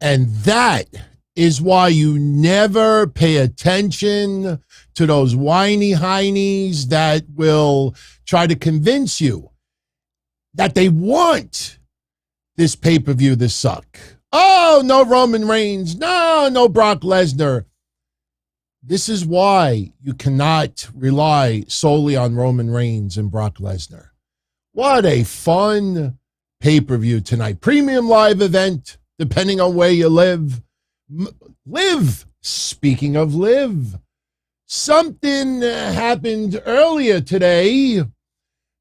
And that is why you never pay attention to those whiny heinies that will try to convince you that they want this pay-per-view to suck. Oh, no Roman Reigns. No Brock Lesnar. This is why you cannot rely solely on Roman Reigns and Brock Lesnar. What a fun pay-per-view tonight. Premium live event, depending on where you live. Speaking of live, something happened earlier today.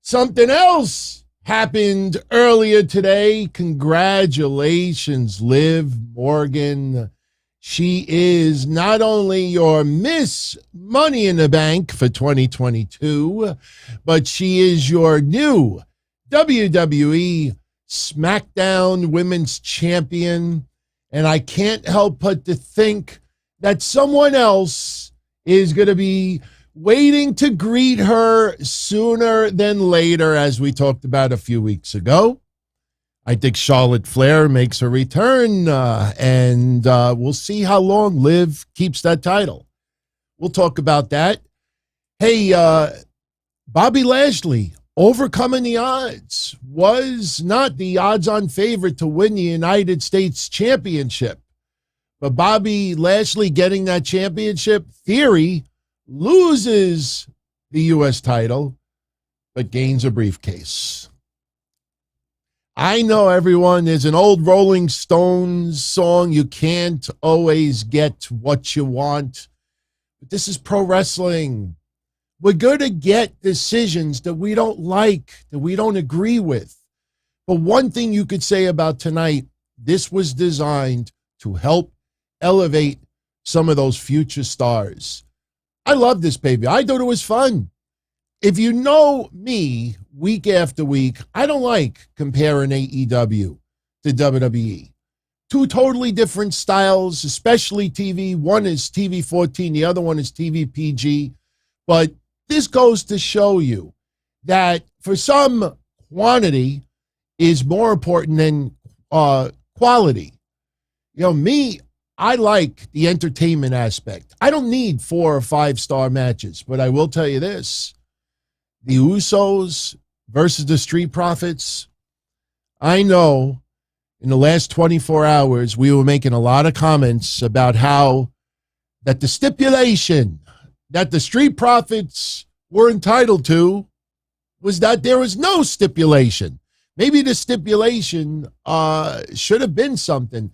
Something else happened earlier today. Congratulations, Liv Morgan. She is not only your Miss Money in the Bank for 2022, but she is your new WWE SmackDown Women's Champion. And I can't help but to think that someone else is going to be waiting to greet her sooner than later, as we talked about a few weeks ago. I think Charlotte Flair makes her return, and we'll see how long Liv keeps that title. We'll talk about that. Hey, Bobby Lashley overcoming the odds, was not the odds-on favorite to win the United States Championship. But Bobby Lashley getting that championship, theory, loses the U.S. title, but gains a briefcase. I know, everyone, there's an old Rolling Stones song, you can't always get what you want. But this is pro wrestling. We're going to get decisions that we don't like, that we don't agree with. But one thing you could say about tonight, this was designed to help elevate some of those future stars. I love this baby. I thought it was fun. If you know me week after week, I don't like comparing AEW to WWE. Two totally different styles, especially TV. One is TV 14, the other one is TV PG. But this goes to show you that for some, quantity is more important than quality. You know, me, I like the entertainment aspect. I don't need 4 or 5 star matches, but I will tell you this. The Usos versus the Street Profits, I know in the last 24 hours, we were making a lot of comments about how that the stipulation that the Street Profits were entitled to was that there was no stipulation. Maybe the stipulation should have been something.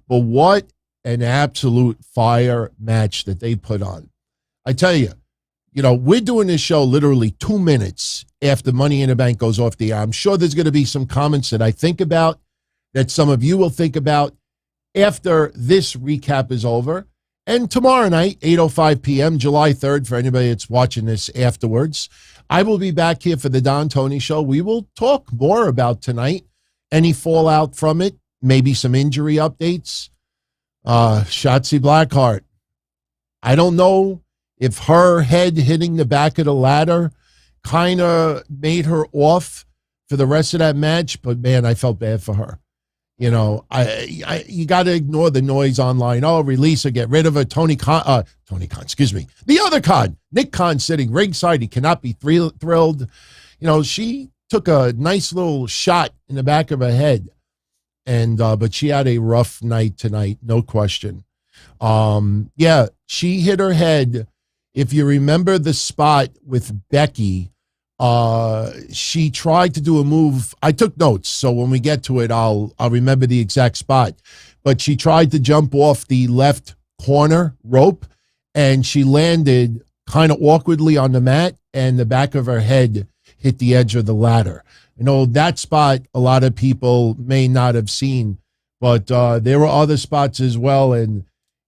But what an absolute fire match that they put on. I tell you, we're doing this show literally 2 minutes after Money in the Bank goes off the air. I'm sure there's going to be some comments that I think about, that some of you will think about after this recap is over. And tomorrow night, 8:05 p.m., July 3rd, for anybody that's watching this afterwards, I will be back here for the Don Tony Show. We will talk more about tonight, any fallout from it, maybe some injury updates. Shotzi Blackheart. I don't know if her head hitting the back of the ladder kind of made her off for the rest of that match, but man, I felt bad for her. You got to ignore the noise online. Oh, release her, get rid of her. Tony Khan, excuse me. The other Khan, Nick Khan, sitting ringside. He cannot be thrilled. She took a nice little shot in the back of her head. But she had a rough night tonight, no question. She hit her head. If you remember the spot with Becky, she tried to do a move. I took notes, so when we get to it, I'll remember the exact spot. But she tried to jump off the left corner rope, and she landed kind of awkwardly on the mat, and the back of her head hit the edge of the ladder. That spot a lot of people may not have seen, but there were other spots as well. And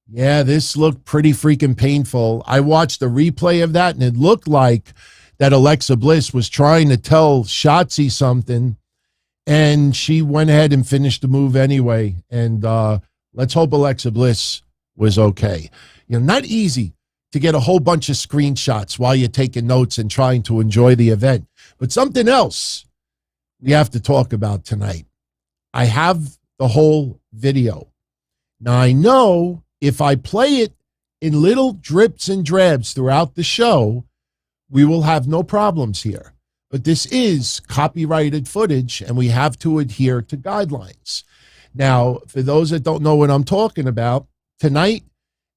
yeah, this looked pretty freaking painful. I watched the replay of that, and it looked like that Alexa Bliss was trying to tell Shotzi something, and she went ahead and finished the move anyway. And let's hope Alexa Bliss was okay. Not easy to get a whole bunch of screenshots while you're taking notes and trying to enjoy the event. But something else we have to talk about tonight. I have the whole video. Now, I know if I play it in little drips and drabs throughout the show, we will have no problems here. But this is copyrighted footage, and we have to adhere to guidelines. Now, for those that don't know what I'm talking about, tonight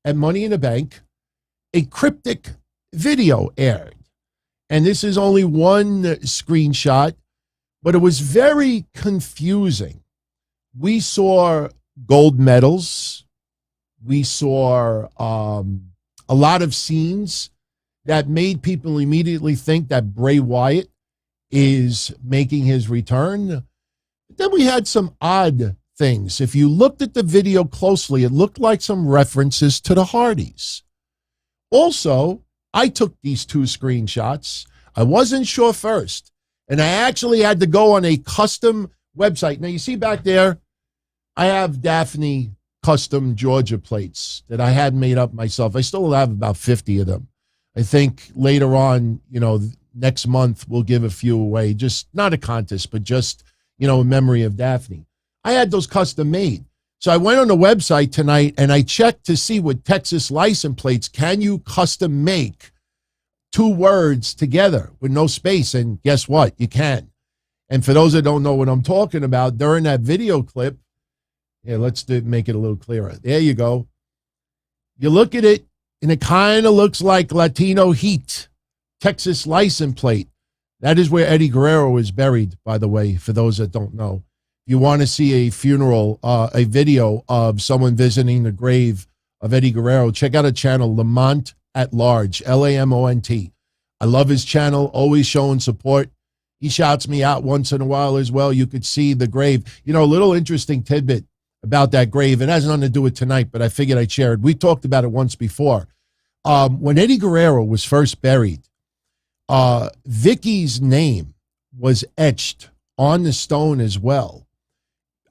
at Money in the Bank, a cryptic video aired. And this is only one screenshot, but it was very confusing. We saw gold medals. We saw a lot of scenes that made people immediately think that Bray Wyatt is making his return. But then we had some odd things. If you looked at the video closely, it looked like some references to the Hardys. Also, I took these two screenshots. I wasn't sure first, and I actually had to go on a custom website. Now, you see back there, I have Daphne custom Georgia plates that I had made up myself. I still have about 50 of them. I think later on, next month, we'll give a few away. Just not a contest, but just, in memory of Daphne. I had those custom made. So I went on the website tonight and I checked to see with Texas license plates, can you custom make two words together with no space? And guess what? You can. And for those that don't know what I'm talking about, during that video clip, let's make it a little clearer. There you go. You look at it and it kind of looks like Latino Heat, Texas license plate. That is where Eddie Guerrero is buried, by the way, for those that don't know. You want to see a funeral, a video of someone visiting the grave of Eddie Guerrero, check out a channel, Lamont at Large, Lamont. I love his channel, always showing support. He shouts me out once in a while as well. You could see the grave. A little interesting tidbit about that grave. It has nothing to do with tonight, but I figured I'd share it. We talked about it once before. When Eddie Guerrero was first buried, Vicky's name was etched on the stone as well.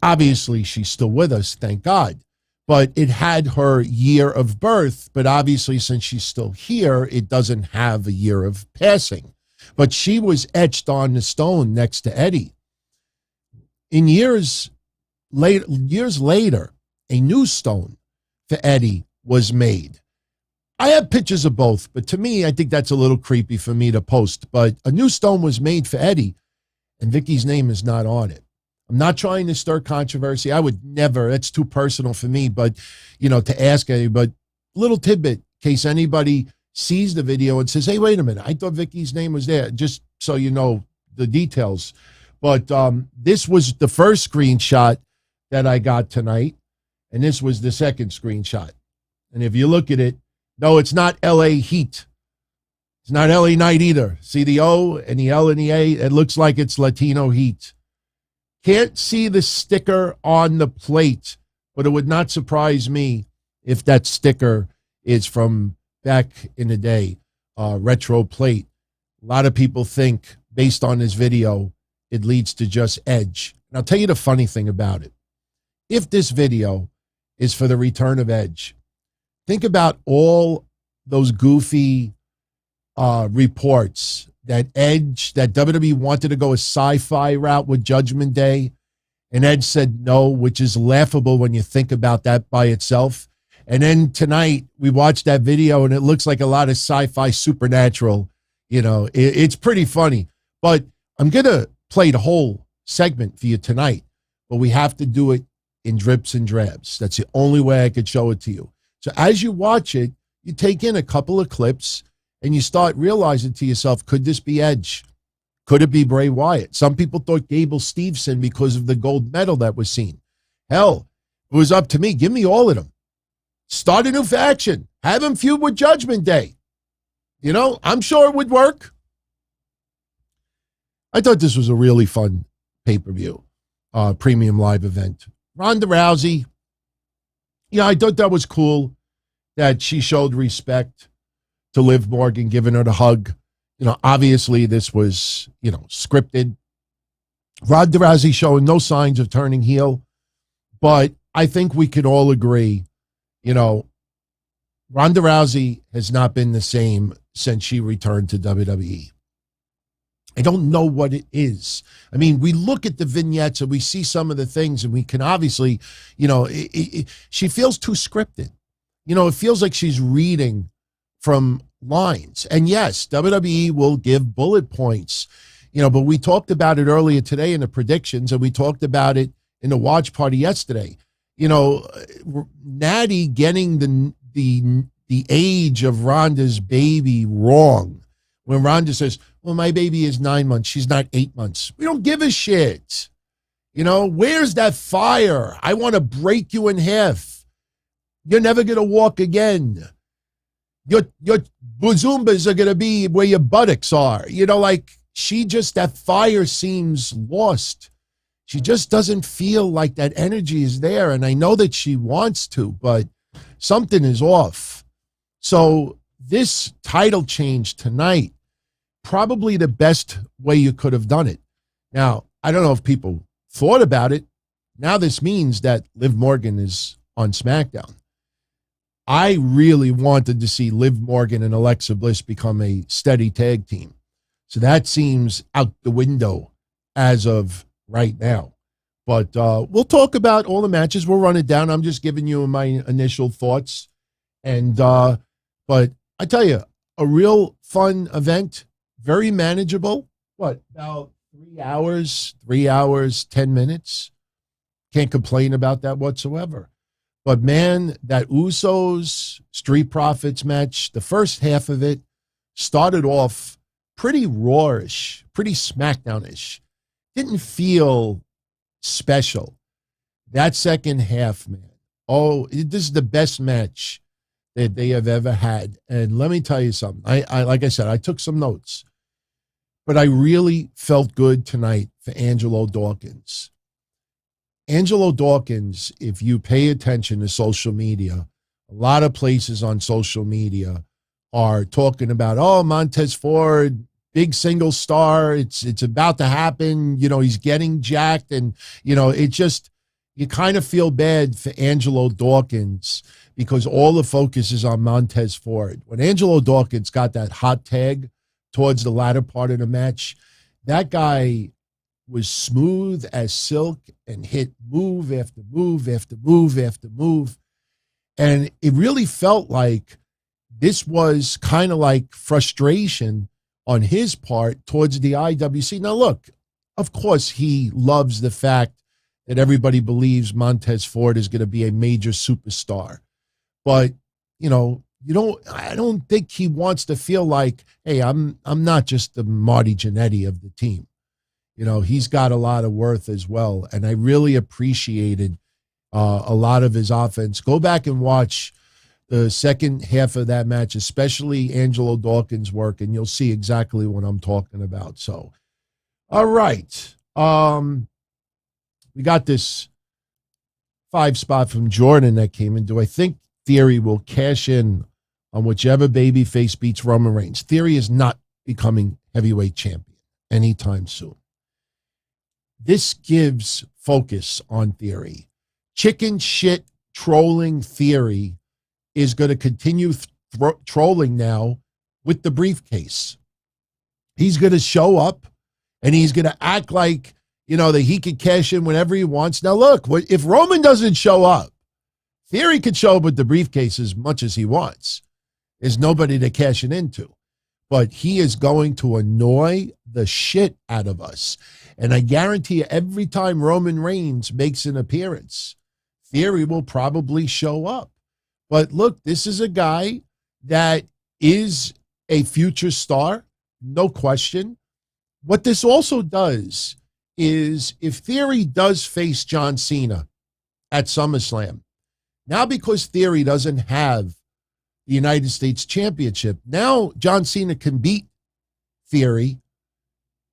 Obviously, she's still with us, thank God. But it had her year of birth. But obviously, since she's still here, it doesn't have a year of passing. But she was etched on the stone next to Eddie. Years later, a new stone for Eddie was made. I have pictures of both, but to me, I think that's a little creepy for me to post. But a new stone was made for Eddie, and Vicky's name is not on it. I'm not trying to stir controversy. I would never. It's too personal for me, but, to ask anybody. But little tidbit, in case anybody sees the video and says, hey, wait a minute, I thought Vicky's name was there, just so you know the details. But this was the first screenshot that I got tonight, and this was the second screenshot. And if you look at it, no, it's not L.A. Heat. It's not L.A. Knight either. See the O and the L and the A? It looks like it's Latino Heat. Can't see the sticker on the plate, but it would not surprise me if that sticker is from back in the day, retro plate. A lot of people think, based on this video, it leads to just Edge. And I'll tell you the funny thing about it. If this video is for the return of Edge, think about all those goofy reports that WWE wanted to go a sci-fi route with Judgment Day, and Edge said no, which is laughable when you think about that by itself. And then tonight we watched that video, and it looks like a lot of sci-fi supernatural. It's pretty funny. But I'm going to play the whole segment for you tonight, but we have to do it in drips and drabs. That's the only way I could show it to you. So as you watch it, you take in a couple of clips, and you start realizing to yourself, could this be Edge? Could it be Bray Wyatt? Some people thought Gable Steveson because of the gold medal that was seen. Hell, it was up to me. Give me all of them. Start a new faction. Have him feud with Judgment Day. I'm sure it would work. I thought this was a really fun pay-per-view, premium live event. Ronda Rousey, I thought that was cool that she showed respect to Liv Morgan, giving her the hug. Obviously this was, scripted. Ronda Rousey showing no signs of turning heel, but I think we could all agree, Ronda Rousey has not been the same since she returned to WWE. I don't know what it is. I mean, we look at the vignettes and we see some of the things, and we can obviously, she feels too scripted. It feels like she's reading from lines. And yes, WWE will give bullet points, but we talked about it earlier today in the predictions, and we talked about it in the watch party yesterday. Natty getting the age of Ronda's baby wrong. When Ronda says, well, my baby is 9 months, she's not 8 months. We don't give a shit. Where's that fire? I want to break you in half. You're never going to walk again. Your bazoombas are going to be where your buttocks are. That fire seems lost. She just doesn't feel like that energy is there. And I know that she wants to, but something is off. So this title change tonight, probably the best way you could have done it. Now, I don't know if people thought about it. Now this means that Liv Morgan is on SmackDown. I really wanted to see Liv Morgan and Alexa Bliss become a steady tag team. So that seems out the window as of right now. But we'll talk about all the matches. We'll run it down. I'm just giving you my initial thoughts. And but I tell you, a real fun event, very manageable. What, about 3 hours, 10 minutes? Can't complain about that whatsoever. But man, that Usos Street Profits match, the first half of it started off pretty rawish, pretty SmackDown-ish. Didn't feel special. That second half, man. This is the best match that they have ever had. And let me tell you something. I like I said, I took some notes, but I really felt good tonight for Angelo Dawkins. Angelo Dawkins, if you pay attention to social media, a lot of places on social media are talking about, Montez Ford, big single star. It's about to happen. He's getting jacked. And, you kind of feel bad for Angelo Dawkins because all the focus is on Montez Ford. When Angelo Dawkins got that hot tag towards the latter part of the match, that guy was smooth as silk and hit move after move after move after move. And it really felt like this was kind of like frustration on his part towards the IWC. Now, look, of course, he loves the fact that everybody believes Montez Ford is going to be a major superstar. But, I don't think he wants to feel like, hey, I'm not just the Marty Jannetty of the team. He's got a lot of worth as well. And I really appreciated a lot of his offense. Go back and watch the second half of that match, especially Angelo Dawkins' work, and you'll see exactly what I'm talking about. So, all right. We got this 5 spot from Jordan that came in. Do I think Theory will cash in on whichever babyface beats Roman Reigns? Theory is not becoming heavyweight champion anytime soon. This gives focus on Theory. Chicken shit trolling Theory is going to continue trolling now with the briefcase. He's going to show up and he's going to act like, that he could cash in whenever he wants. Now, look, if Roman doesn't show up, Theory could show up with the briefcase as much as he wants. There's nobody to cash it into. But he is going to annoy the shit out of us. And I guarantee you, every time Roman Reigns makes an appearance, Theory will probably show up. But look, this is a guy that is a future star, no question. What this also does is if Theory does face John Cena at SummerSlam, now because Theory doesn't have the United States Championship, now John Cena can beat Theory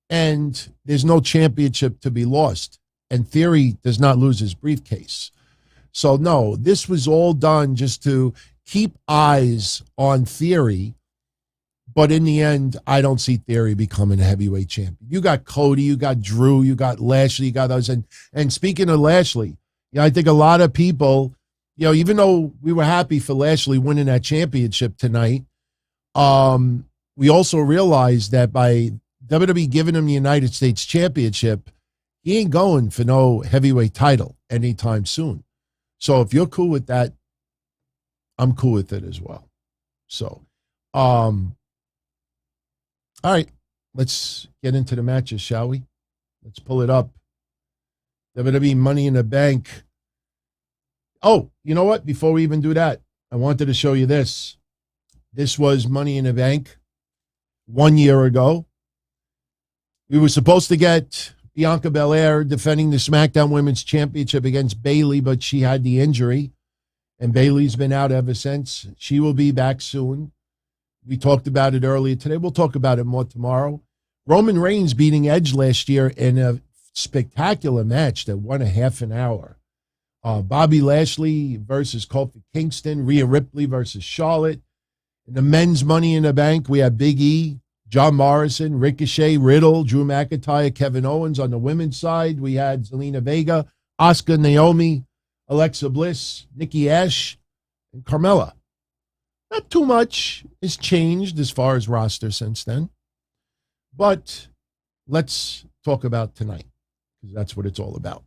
and there's no championship to be lost. And Theory does not lose his briefcase. So no, this was all done just to keep eyes on Theory. But in the end, I don't see Theory becoming a heavyweight champion. You got Cody, you got Drew, you got Lashley, you got others. And speaking of Lashley, I think a lot of people, even though we were happy for Lashley winning that championship tonight, we also realized that by WWE giving him the United States Championship, he ain't going for no heavyweight title anytime soon. So if you're cool with that, I'm cool with it as well. So, all right, let's get into the matches, shall we? Let's pull it up. WWE Money in the Bank. Oh, you know what? Before we even do that, I wanted to show you this. This was Money in the Bank 1 year ago. We were supposed to get Bianca Belair defending the SmackDown Women's Championship against Bayley, but she had the injury, and Bayley's been out ever since. She will be back soon. We talked about it earlier today. We'll talk about it more tomorrow. Roman Reigns beating Edge last year in a spectacular match that won a half an hour. Bobby Lashley versus Kofi Kingston. Rhea Ripley versus Charlotte. In the men's Money in the Bank, we have Big E, John Morrison, Ricochet, Riddle, Drew McIntyre, Kevin Owens. On the women's side, we had Zelina Vega, Asuka, Naomi, Alexa Bliss, Nikki Ash, and Carmella. Not too much has changed as far as roster since then. But let's talk about tonight, because that's what it's all about.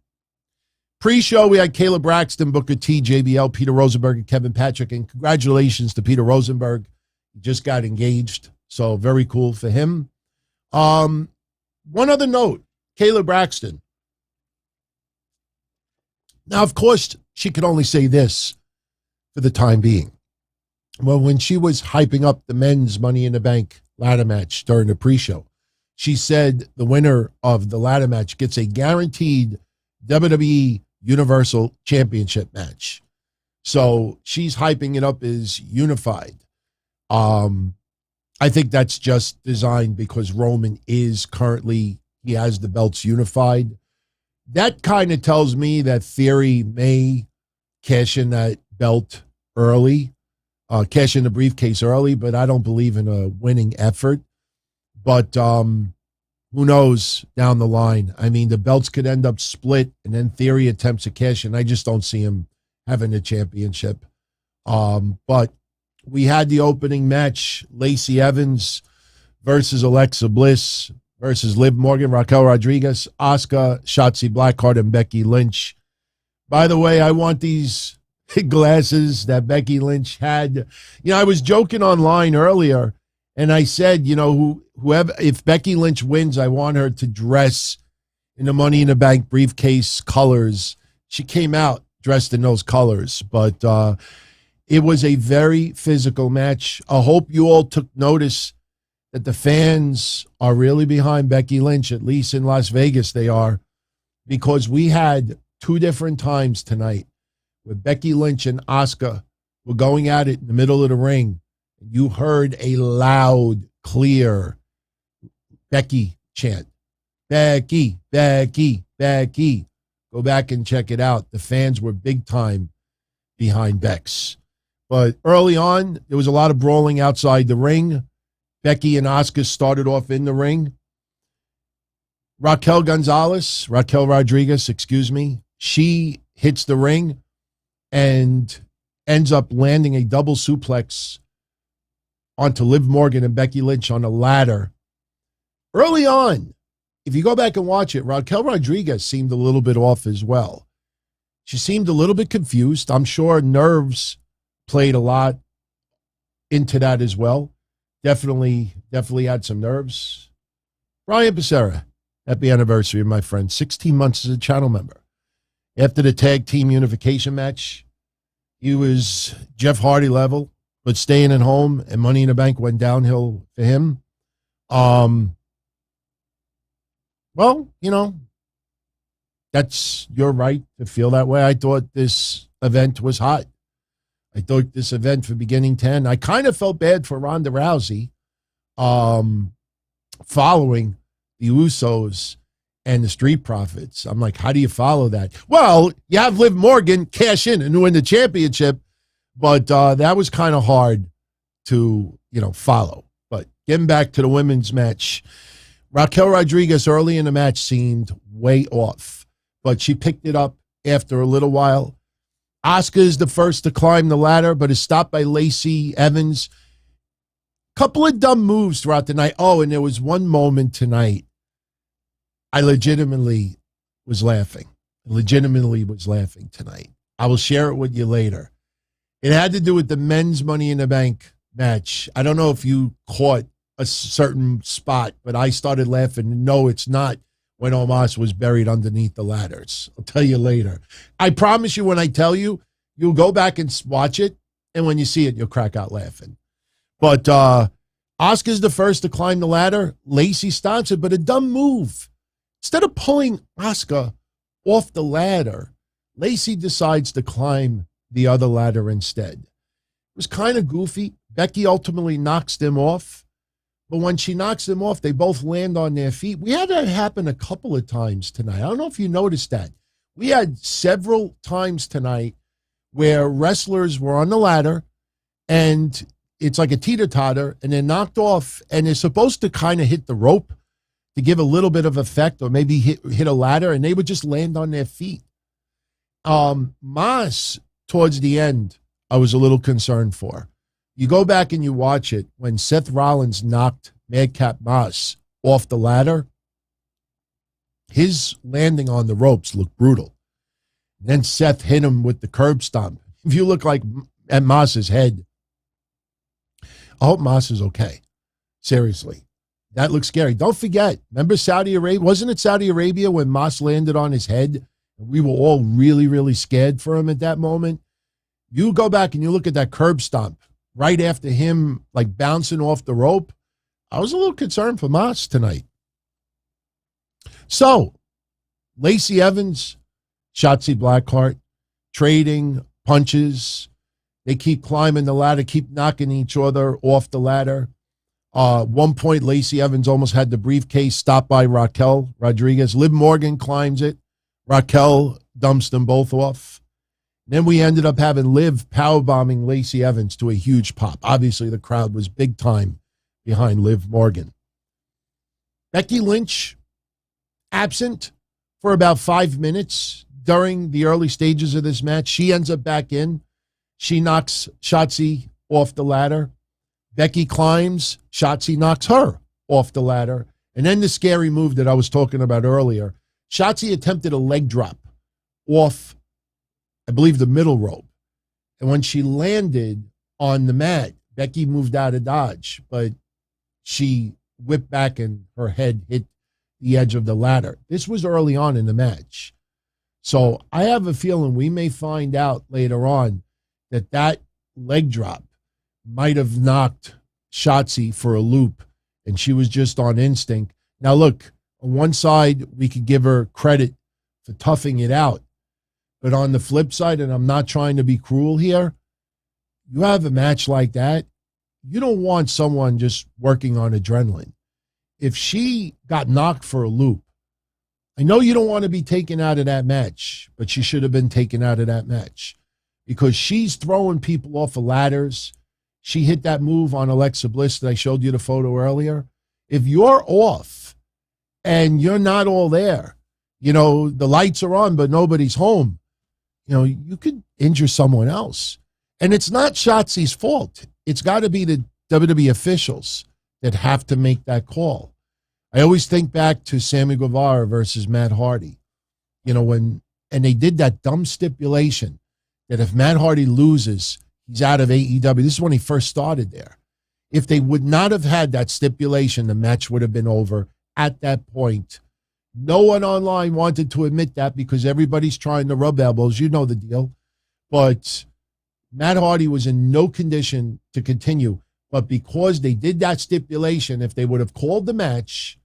Pre-show, we had Kayla Braxton, Booker T, JBL, Peter Rosenberg, and Kevin Patrick. And congratulations to Peter Rosenberg. He just got engaged. So very cool for him. One other note, Kayla Braxton. Now, of course, she could only say this for the time being. Well, when she was hyping up the men's Money in the Bank ladder match during the pre-show, she said the winner of the ladder match gets a guaranteed WWE Universal Championship match. So she's hyping it up as unified. I think that's just designed because Roman is currently, he has the belts unified. That kind of tells me that Theory may cash in that belt early, cash in the briefcase early, but I don't believe in a winning effort. But who knows down the line? I mean, the belts could end up split, and then Theory attempts to cash in. I just don't see him having a championship. But we had the opening match, Lacey Evans versus Alexa Bliss versus Liv Morgan, Raquel Rodriguez, Asuka, Shotzi Blackheart, and Becky Lynch. By the way, I want these glasses that Becky Lynch had. You know, I was joking online earlier, and I said, you know, whoever, if Becky Lynch wins, I want her to dress in the Money in the Bank briefcase colors. She came out dressed in those colors, but it was a very physical match. I hope you all took notice that the fans are really behind Becky Lynch, at least in Las Vegas they are, because we had two different times tonight where Becky Lynch and Asuka were going at it in the middle of the ring. You heard a loud, clear Becky chant. Becky, Becky, Becky. Go back and check it out. The fans were big time behind Bex. But early on, there was a lot of brawling outside the ring. Becky and Asuka started off in the ring. Raquel Rodriguez, she hits the ring and ends up landing a double suplex onto Liv Morgan and Becky Lynch on a ladder. Early on, if you go back and watch it, Raquel Rodriguez seemed a little bit off as well. She seemed a little bit confused. I'm sure nerves played a lot into that as well. Definitely had some nerves. Brian Becerra, happy anniversary, my friend. 16 months as a channel member. After the tag team unification match, he was Jeff Hardy level, but staying at home and Money in the Bank went downhill for him. Well, you know, that's your right to feel that way. I thought this event was hot. I thought this event for beginning 10, I kind of felt bad for Ronda Rousey following the Usos and the Street Profits. I'm like, how do you follow that? Well, you have Liv Morgan cash in and win the championship, but that was kind of hard to, you know, follow. But getting back to the women's match, Raquel Rodriguez early in the match seemed way off, but she picked it up after a little while. Asuka is the first to climb the ladder, but is stopped by Lacey Evans. Couple of dumb moves throughout the night. Oh, and there was one moment tonight I legitimately was laughing. Tonight. I will share it with you later. It had to do with the men's Money in the Bank match. I don't know if you caught a certain spot, but I started laughing. No, it's not when Omos was buried underneath the ladders. I'll tell you later. I promise you, when I tell you, you'll go back and watch it, and when you see it, you'll crack out laughing. But Asuka's the first to climb the ladder. Lacey stops it, but a dumb move. Instead of pulling Asuka off the ladder, Lacey decides to climb the other ladder instead. It was kind of goofy. Becky ultimately knocks them off. But when she knocks them off, they both land on their feet. We had that happen a couple of times tonight. I don't know if you noticed that. We had several times tonight where wrestlers were on the ladder and it's like a teeter-totter and they're knocked off and they're supposed to kind of hit the rope to give a little bit of effect or maybe hit a ladder, and they would just land on their feet. Moss, towards the end, I was a little concerned for. You go back and you watch it, when Seth Rollins knocked Madcap Moss off the ladder, his landing on the ropes looked brutal. And then Seth hit him with the curb stomp. If you look at Moss's head, I hope Moss is okay. Seriously. That looks scary. Don't forget, remember Saudi Arabia? Wasn't it Saudi Arabia when Moss landed on his head? And we were all really, really scared for him at that moment. You go back and you look at that curb stomp right after him like bouncing off the rope. I was a little concerned for Moss tonight. So, Lacey Evans, Shotzi Blackheart, trading punches. They keep climbing the ladder, keep knocking each other off the ladder. One point, Lacey Evans almost had the briefcase stopped by Raquel Rodriguez. Liv Morgan climbs it. Raquel dumps them both off. Then we ended up having Liv powerbombing Lacey Evans to a huge pop. Obviously, the crowd was big time behind Liv Morgan. Becky Lynch, absent for about 5 minutes during the early stages of this match. She ends up back in. She knocks Shotzi off the ladder. Becky climbs. Shotzi knocks her off the ladder. And then the scary move that I was talking about earlier. Shotzi attempted a leg drop off, I believe, the middle rope. And when she landed on the mat, Becky moved out of dodge, but she whipped back and her head hit the edge of the ladder. This was early on in the match. So I have a feeling we may find out later on that leg drop might have knocked Shotzi for a loop, and she was just on instinct. Now, look, on one side, we could give her credit for toughing it out. But on the flip side, and I'm not trying to be cruel here, you have a match like that, you don't want someone just working on adrenaline. If she got knocked for a loop, I know you don't want to be taken out of that match, but she should have been taken out of that match because she's throwing people off of ladders. She hit that move on Alexa Bliss that I showed you the photo earlier. If you're off and you're not all there, the lights are on, but nobody's home, you could injure someone else. And it's not Shotzi's fault. It's got to be the WWE officials that have to make that call. I always think back to Sammy Guevara versus Matt Hardy, and they did that dumb stipulation that if Matt Hardy loses, he's out of AEW. This is when he first started there. If they would not have had that stipulation, the match would have been over at that point. No one online wanted to admit that because everybody's trying to rub elbows. You know the deal. But Matt Hardy was in no condition to continue. But because they did that stipulation, if they would have called the match,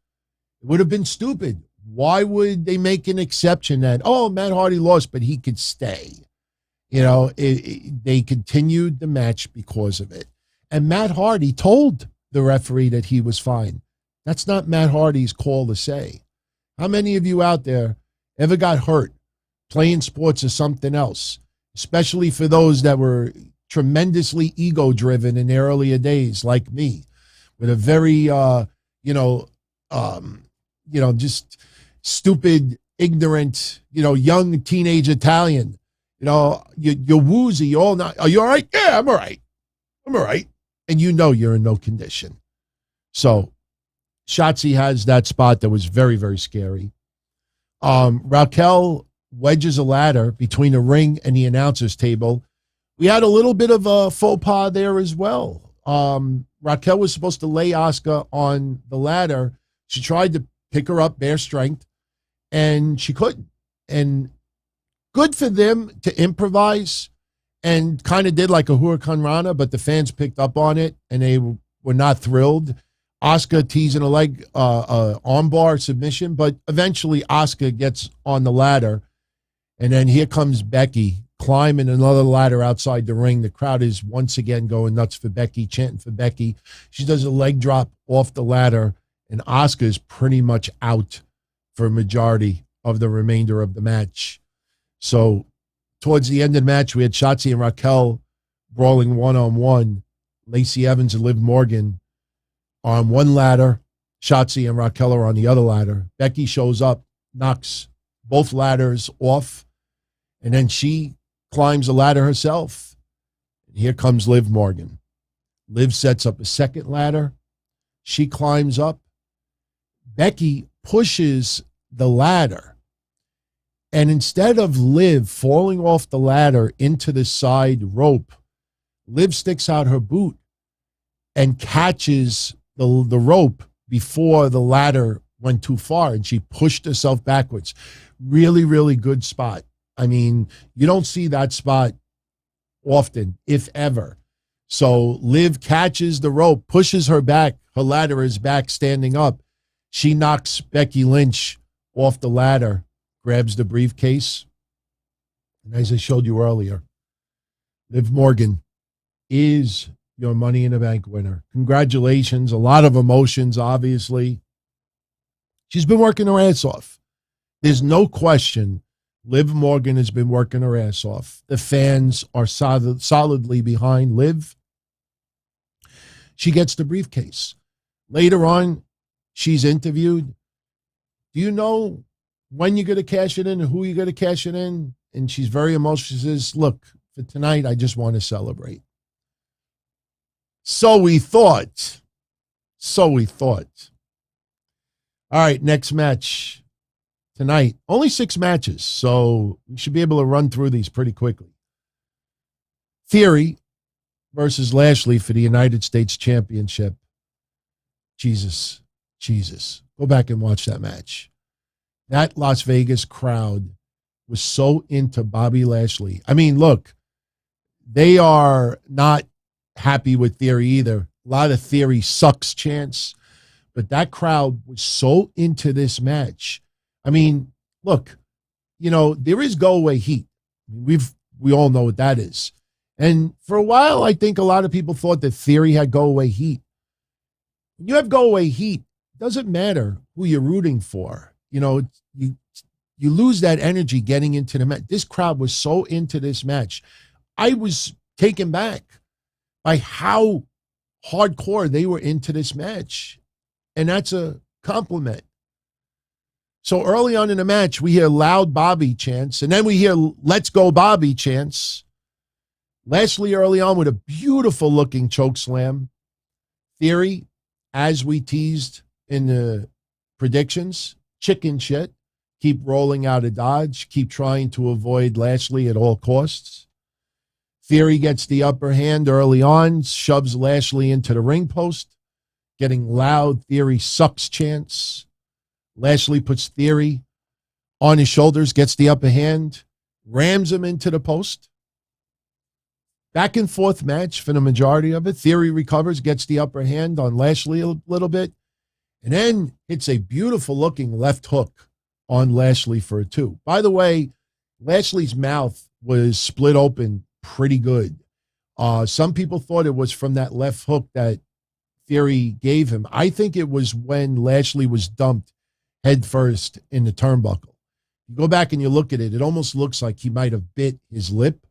it would have been stupid. Why would they make an exception that, Matt Hardy lost, but he could stay? They continued the match because of it. And Matt Hardy told the referee that he was fine. That's not Matt Hardy's call to say. How many of you out there ever got hurt playing sports or something else, especially for those that were tremendously ego-driven in their earlier days, like me, with a very, just stupid, ignorant, young teenage Italian. You're woozy. You're all not. Are you all right? Yeah, I'm all right. and you know you're in no condition. So Shotzi has that spot that was very, very scary. Raquel wedges a ladder between the ring and the announcer's table. We had a little bit of a faux pas there as well. Raquel was supposed to lay Asuka on the ladder. She tried to pick her up, bare strength, and she couldn't. And good for them to improvise and kind of did like a Huracan Rana, but the fans picked up on it and they were not thrilled. Asuka teasing a leg, armbar submission, but eventually Asuka gets on the ladder, and then here comes Becky climbing another ladder outside the ring. The crowd is once again going nuts for Becky, chanting for Becky. She does a leg drop off the ladder, and Asuka is pretty much out for a majority of the remainder of the match. So towards the end of the match, we had Shotzi and Raquel brawling one-on-one. Lacey Evans and Liv Morgan on one ladder. Shotzi and Raquel are on the other ladder. Becky shows up, knocks both ladders off, and then she climbs the ladder herself. And here comes Liv Morgan. Liv sets up a second ladder. She climbs up. Becky pushes the ladder. And instead of Liv falling off the ladder into the side rope, Liv sticks out her boot and catches the rope before the ladder went too far, and she pushed herself backwards. Really, really good spot. I mean, you don't see that spot often, if ever. So Liv catches the rope, pushes her back. Her ladder is back, standing up. She knocks Becky Lynch off the ladder, grabs the briefcase. And as I showed you earlier, Liv Morgan is your Money in the Bank winner. Congratulations. A lot of emotions, obviously. She's been working her ass off. There's no question Liv Morgan has been working her ass off. The fans are solidly behind Liv. She gets the briefcase. Later on, she's interviewed. Do you know when you're going to cash it in and who you're going to cash it in? And she's very emotional. She says, look, for tonight, I just want to celebrate. So we thought. All right, next match tonight. Only 6 matches, so we should be able to run through these pretty quickly. Theory versus Lashley for the United States Championship. Jesus. Go back and watch that match. That Las Vegas crowd was so into Bobby Lashley. I mean, look, they are not happy with Theory either. A lot of Theory sucks chants, but that crowd was so into this match. I mean, look, there is go away heat. We all know what that is. And for a while, I think a lot of people thought that Theory had go away heat. When you have go away heat, it doesn't matter who you're rooting for. You lose that energy getting into the match. This crowd was so into this match. I was taken back by how hardcore they were into this match. And that's a compliment. So early on in the match, we hear loud Bobby chants, and then we hear let's go Bobby chants. Lashley early on with a beautiful looking choke slam. Theory, as we teased in the predictions, chicken shit. Keep rolling out of dodge. Keep trying to avoid Lashley at all costs. Theory gets the upper hand early on, shoves Lashley into the ring post, getting loud Theory sucks chants. Lashley puts Theory on his shoulders, gets the upper hand, rams him into the post. Back and forth match for the majority of it. Theory recovers, gets the upper hand on Lashley a little bit, and then hits a beautiful looking left hook on Lashley for a 2. By the way, Lashley's mouth was split open pretty good. Some people thought it was from that left hook that Theory gave him. I think it was when Lashley was dumped head first in the turnbuckle. You go back and you look at it, it almost looks like he might have bit his lip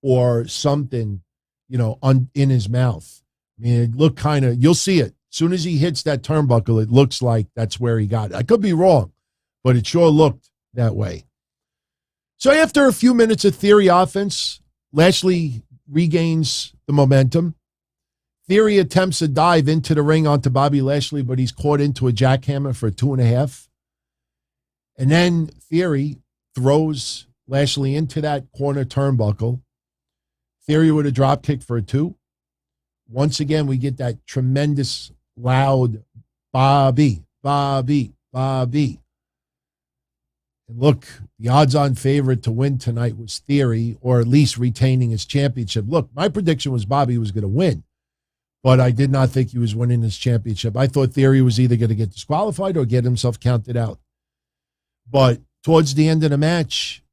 or something, in his mouth. I mean, it looked kind of, you'll see it. As soon as he hits that turnbuckle, it looks like that's where he got it. I could be wrong, but it sure looked that way. So after a few minutes of Theory offense, Lashley regains the momentum. Theory attempts to dive into the ring onto Bobby Lashley, but he's caught into a jackhammer for 2.5. And then Theory throws Lashley into that corner turnbuckle. Theory with a drop kick for a 2. Once again, we get that tremendous, loud Bobby, Bobby, Bobby. And look, the odds-on favorite to win tonight was Theory, or at least retaining his championship. Look, my prediction was Bobby was going to win, but I did not think he was winning his championship. I thought Theory was either going to get disqualified or get himself counted out. But towards the end of the match,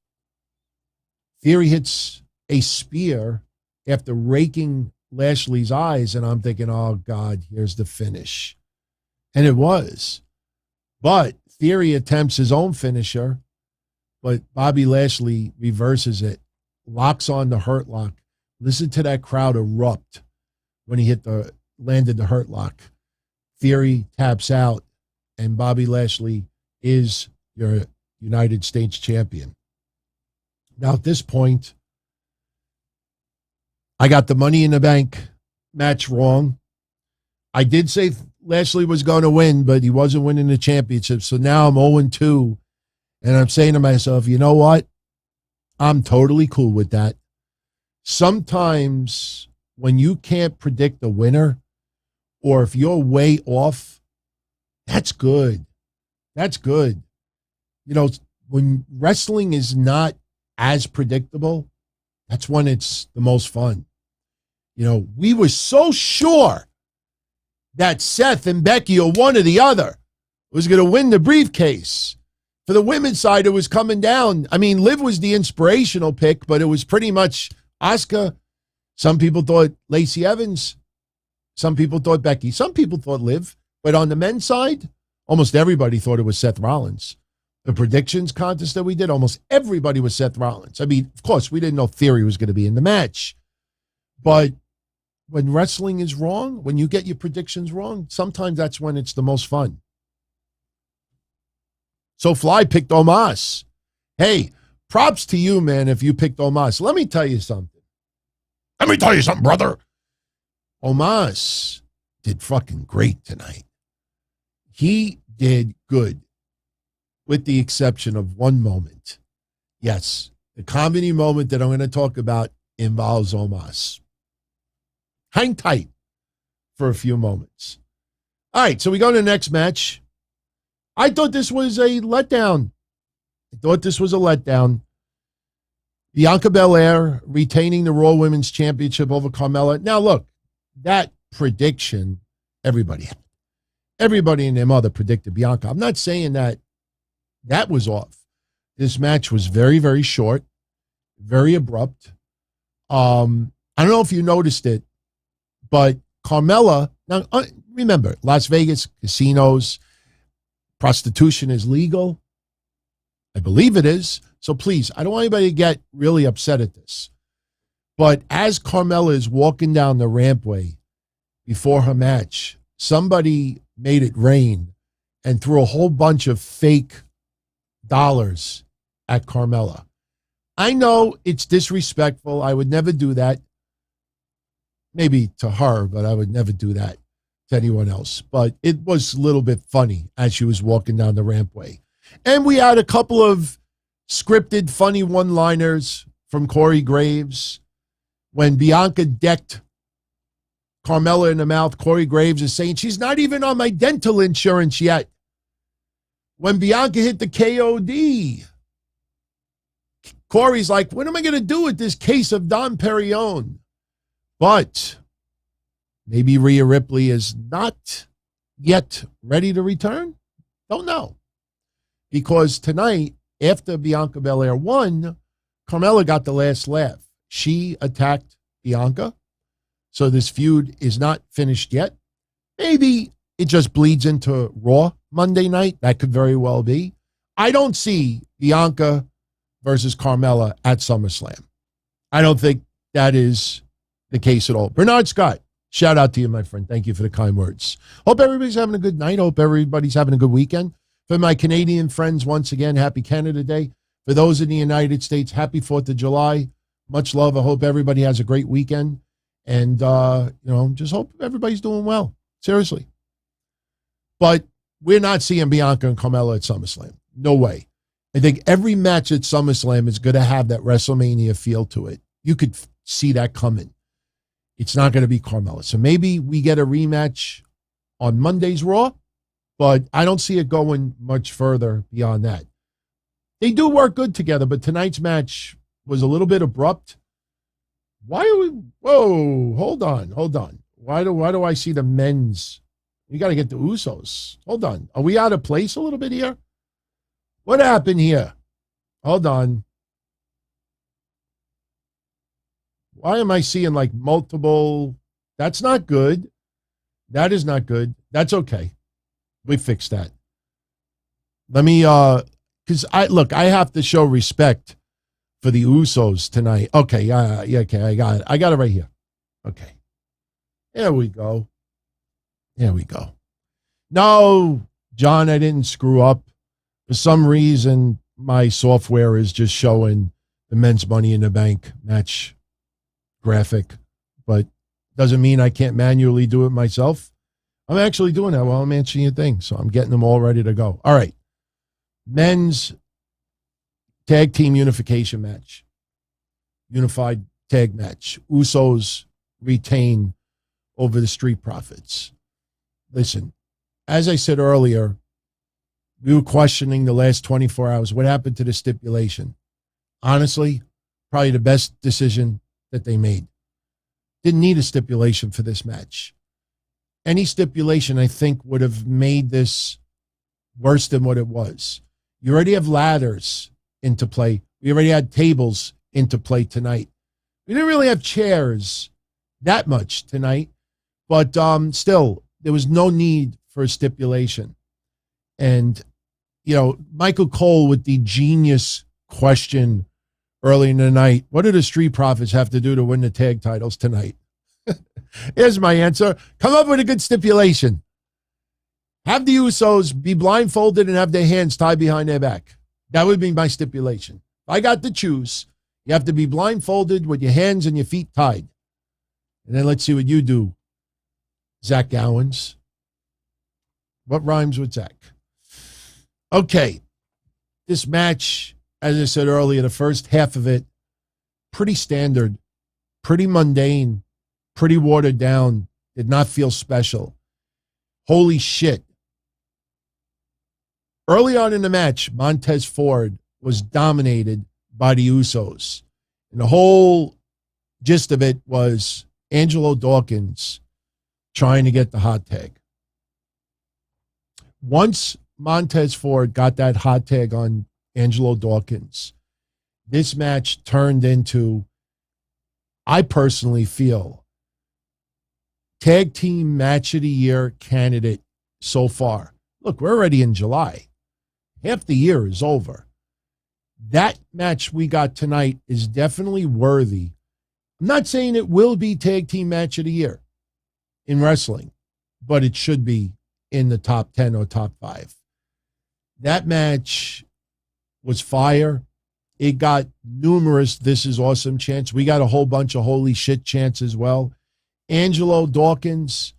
Theory hits a spear after raking Lashley's eyes, and I'm thinking, oh, God, here's the finish. And it was. But Theory attempts his own finisher, but Bobby Lashley reverses it, locks on the Hurt Lock. Listen to that crowd erupt when he landed the Hurt Lock. Theory taps out, and Bobby Lashley is your United States champion. Now, at this point, I got the Money in the Bank match wrong. I did say Lashley was going to win, but he wasn't winning the championship. So now I'm 0-2, and I'm saying to myself, you know what? I'm totally cool with that. Sometimes when you can't predict the winner, or if you're way off, that's good. That's good. You know, when wrestling is not as predictable, that's when it's the most fun. You know, we were so sure that Seth and Becky, or one or the other, was going to win the briefcase. For the women's side, it was coming down. I mean, Liv was the inspirational pick, but it was pretty much Asuka. Some people thought Lacey Evans. Some people thought Becky. Some people thought Liv. But on the men's side, almost everybody thought it was Seth Rollins. The predictions contest that we did, almost everybody was Seth Rollins. I mean, of course, we didn't know Theory was going to be in the match. But when wrestling is wrong, when you get your predictions wrong, sometimes that's when it's the most fun. So Fly picked Omos. Hey, props to you, man, if you picked Omos. Let me tell you something. Brother. Omos did fucking great tonight. He did good, with the exception of one moment. Yes, the comedy moment that I'm going to talk about involves Omos. Hang tight for a few moments. All right, so we go to the next match. I thought this was a letdown. Bianca Belair retaining the Raw Women's Championship over Carmella. Now, look, that prediction, everybody had. Everybody and their mother predicted Bianca. I'm not saying that was off. This match was very, very short, very abrupt. I don't know if you noticed it, but Carmella, now remember, Las Vegas, casinos, prostitution is legal. I believe it is. So please, I don't want anybody to get really upset at this. But as Carmella is walking down the rampway before her match, somebody made it rain and threw a whole bunch of fake dollars at Carmella. I know it's disrespectful. I would never do that. Maybe to her, but I would never do that to anyone else. But it was a little bit funny as she was walking down the rampway. And we had a couple of scripted, funny one-liners from Corey Graves. When Bianca decked Carmella in the mouth, Corey Graves is saying, she's not even on my dental insurance yet. When Bianca hit the KOD, Corey's like, what am I going to do with this case of Dom Perignon? But maybe Rhea Ripley is not yet ready to return. Don't know. Because tonight, after Bianca Belair won, Carmella got the last laugh. She attacked Bianca. So this feud is not finished yet. Maybe it just bleeds into Raw Monday night. That could very well be. I don't see Bianca versus Carmella at SummerSlam. I don't think that is the case at all. Bernard Scott, shout out to you, my friend. Thank you for the kind words. Hope everybody's having a good night. Hope everybody's having a good weekend. For my Canadian friends, once again, happy Canada Day. For those in the United States, happy 4th of July. Much love. I hope everybody has a great weekend. And, just hope everybody's doing well. Seriously. But we're not seeing Bianca and Carmella at SummerSlam. No way. I think every match at SummerSlam is going to have that WrestleMania feel to it. You could see that coming. It's not going to be Carmella. So maybe we get a rematch on Monday's Raw, but I don't see it going much further beyond that. They do work good together, but tonight's match was a little bit abrupt. Why are we? Whoa, hold on. Why do I see the men's? We got to get the Usos. Hold on. Are we out of place a little bit here? What happened here? Hold on. Why am I seeing like multiple? That's not good. That is not good. That's okay. We fixed that. Let me, because I have to show respect for the Usos tonight. Okay, okay, I got it. I got it right here. Okay. There we go. No, John, I didn't screw up. For some reason, my software is just showing the men's Money in the Bank match graphic, but doesn't mean I can't manually do it myself. I'm actually doing that while I'm answering your thing, so I'm getting them all ready to go. All right. Men's tag team unification match. Unified tag match. Usos retain over the Street Profits. Listen, as I said earlier, we were questioning the last 24 hours. What happened to the stipulation? Honestly, probably the best decision that they made. Didn't need a stipulation for this match. Any stipulation, I think, would have made this worse than what it was. You already have ladders into play. We already had tables into play tonight. We didn't really have chairs that much tonight, but still, there was no need for a stipulation. And, Michael Cole with the genius question early in the night, what do the Street Profits have to do to win the tag titles tonight? Here's my answer. Come up with a good stipulation. Have the Usos be blindfolded and have their hands tied behind their back. That would be my stipulation. If I got to choose, you have to be blindfolded with your hands and your feet tied. And then let's see what you do, Zach Gowans. What rhymes with Zach? Okay. This match, as I said earlier, the first half of it, pretty standard, pretty mundane, pretty watered down, did not feel special. Holy shit. Early on in the match, Montez Ford was dominated by the Usos. And the whole gist of it was Angelo Dawkins trying to get the hot tag. Once Montez Ford got that hot tag on Angelo Dawkins, this match turned into, I personally feel, tag team match of the year candidate so far. Look, we're already in July. Half the year is over. That match we got tonight is definitely worthy. I'm not saying it will be tag team match of the year in wrestling, but it should be in the top 10 or top 5. That match was fire. It got numerous "this is awesome" chants. We got a whole bunch of "holy shit" chants as well. Angelo Dawkins,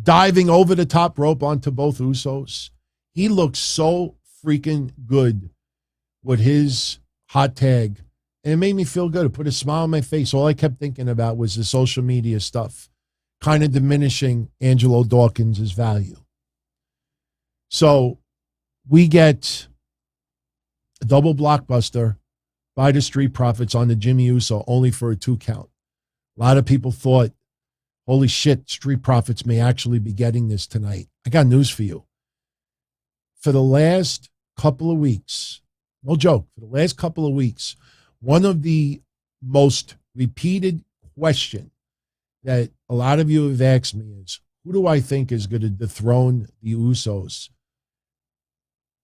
diving over the top rope onto both Usos. He looked so freaking good with his hot tag. And it made me feel good. It put a smile on my face. All I kept thinking about was the social media stuff, kind of diminishing Angelo Dawkins' value. So we get a double blockbuster by the Street Profits on the Jimmy Uso, only for a 2 count. A lot of people thought, holy shit, Street Profits may actually be getting this tonight. I got news for you. For the last couple of weeks, no joke, for the last couple of weeks, one of the most repeated question that a lot of you have asked me is, who do I think is going to dethrone the Usos?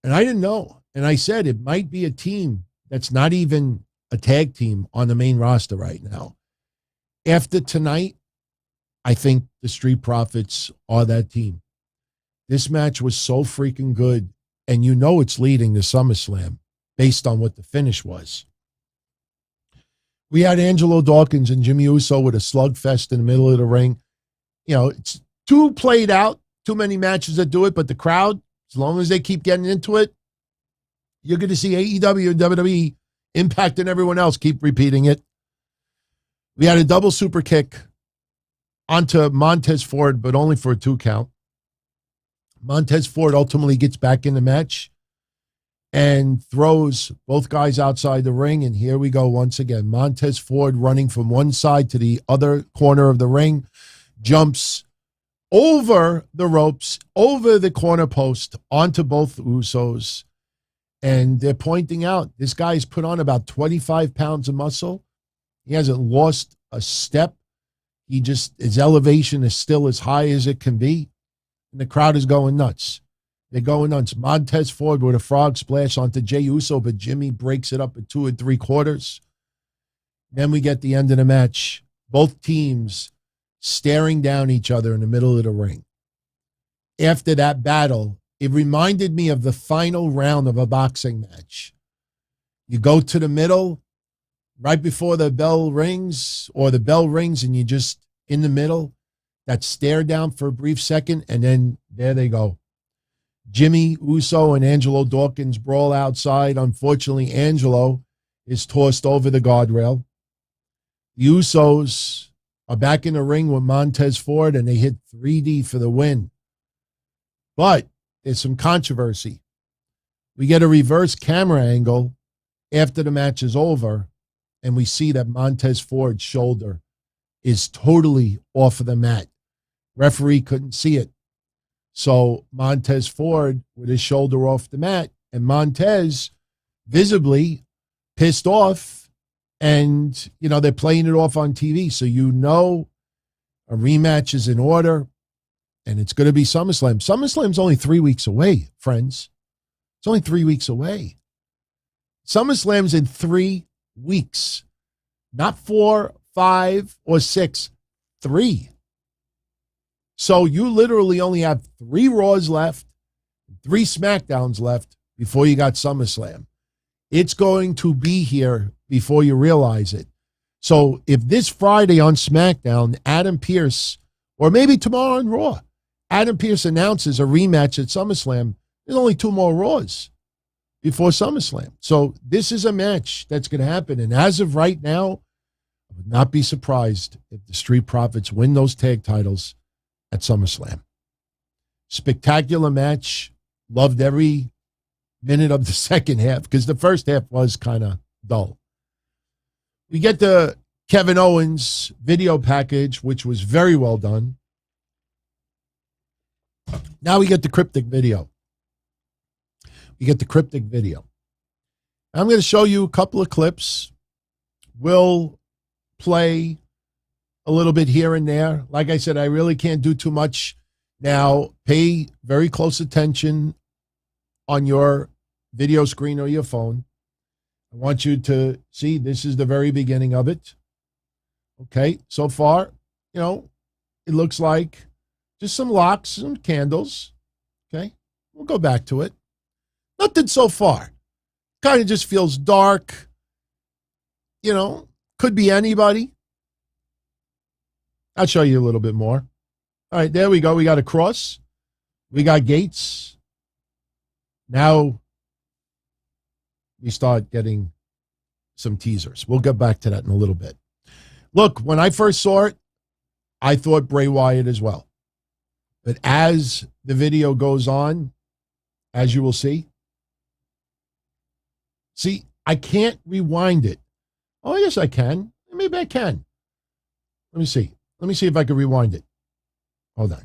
And I didn't know. And I said it might be a team that's not even a tag team on the main roster right now. After tonight, I think the Street Profits are that team. This match was so freaking good, and it's leading to SummerSlam based on what the finish was. We had Angelo Dawkins and Jimmy Uso with a slugfest in the middle of the ring. You know, it's too played out, too many matches that do it, but the crowd, as long as they keep getting into it, you're going to see AEW and WWE impacting everyone else. Keep repeating it. We had a double super kick onto Montez Ford, but only for a 2 count. Montez Ford ultimately gets back in the match and throws both guys outside the ring. And here we go once again. Montez Ford running from one side to the other corner of the ring, jumps over the ropes, over the corner post, onto both Usos. And they're pointing out, this guy's put on about 25 pounds of muscle. He hasn't lost a step. His elevation is still as high as it can be. And the crowd is going nuts. They're going nuts. Montez Ford with a frog splash onto Jey Uso, but Jimmy breaks it up at 2 3/4. Then we get the end of the match. Both teams staring down each other in the middle of the ring. After that battle, it reminded me of the final round of a boxing match. You go to the middle right before the bell rings, or the bell rings and you just in the middle, that stare down for a brief second, and then there they go. Jimmy Uso and Angelo Dawkins brawl outside. Unfortunately, Angelo is tossed over the guardrail. The Usos are back in the ring with Montez Ford, and they hit 3D for the win. But there's some controversy. We get a reverse camera angle after the match is over, and we see that Montez Ford's shoulder is totally off of the mat. Referee couldn't see it. So Montez Ford with his shoulder off the mat, and Montez visibly pissed off, and, you know, they're playing it off on TV. So, you know, a rematch is in order, and it's going to be SummerSlam. SummerSlam's only 3 weeks away, friends. It's only 3 weeks away. SummerSlam's in 3 weeks, not 4, 5, or 6, 3. So you literally only have 3 Raws left, 3 SmackDowns left before you got SummerSlam. It's going to be here before you realize it. So if this Friday on SmackDown, Adam Pearce, or maybe tomorrow on Raw, Adam Pearce announces a rematch at SummerSlam, there's only 2 more Raws before SummerSlam. So this is a match that's going to happen. And as of right now, I would not be surprised if the Street Profits win those tag titles at SummerSlam. Spectacular match. Loved every minute of the second half, because the first half was kind of dull. We get the Kevin Owens video package, which was very well done. Now we get the cryptic video. I'm going to show you a couple of clips. We'll play a little bit here and there. Like I said, I really can't do too much now. Pay very close attention on your video screen or your phone. I want you to see this is the very beginning of it. Okay, so far, you know, it looks like just some locks, some candles. Okay, we'll go back to it. Nothing so far. Kind of just feels dark. You know, could be anybody. I'll show you a little bit more. All right, there we go. We got a cross. We got gates. Now we start getting some teasers. We'll get back to that in a little bit. Look, when I first saw it, I thought Bray Wyatt as well. But as the video goes on, as you will see, I can't rewind it. Oh, yes, I can. Maybe I can. Let me see. Let me see if I can rewind it. Hold on.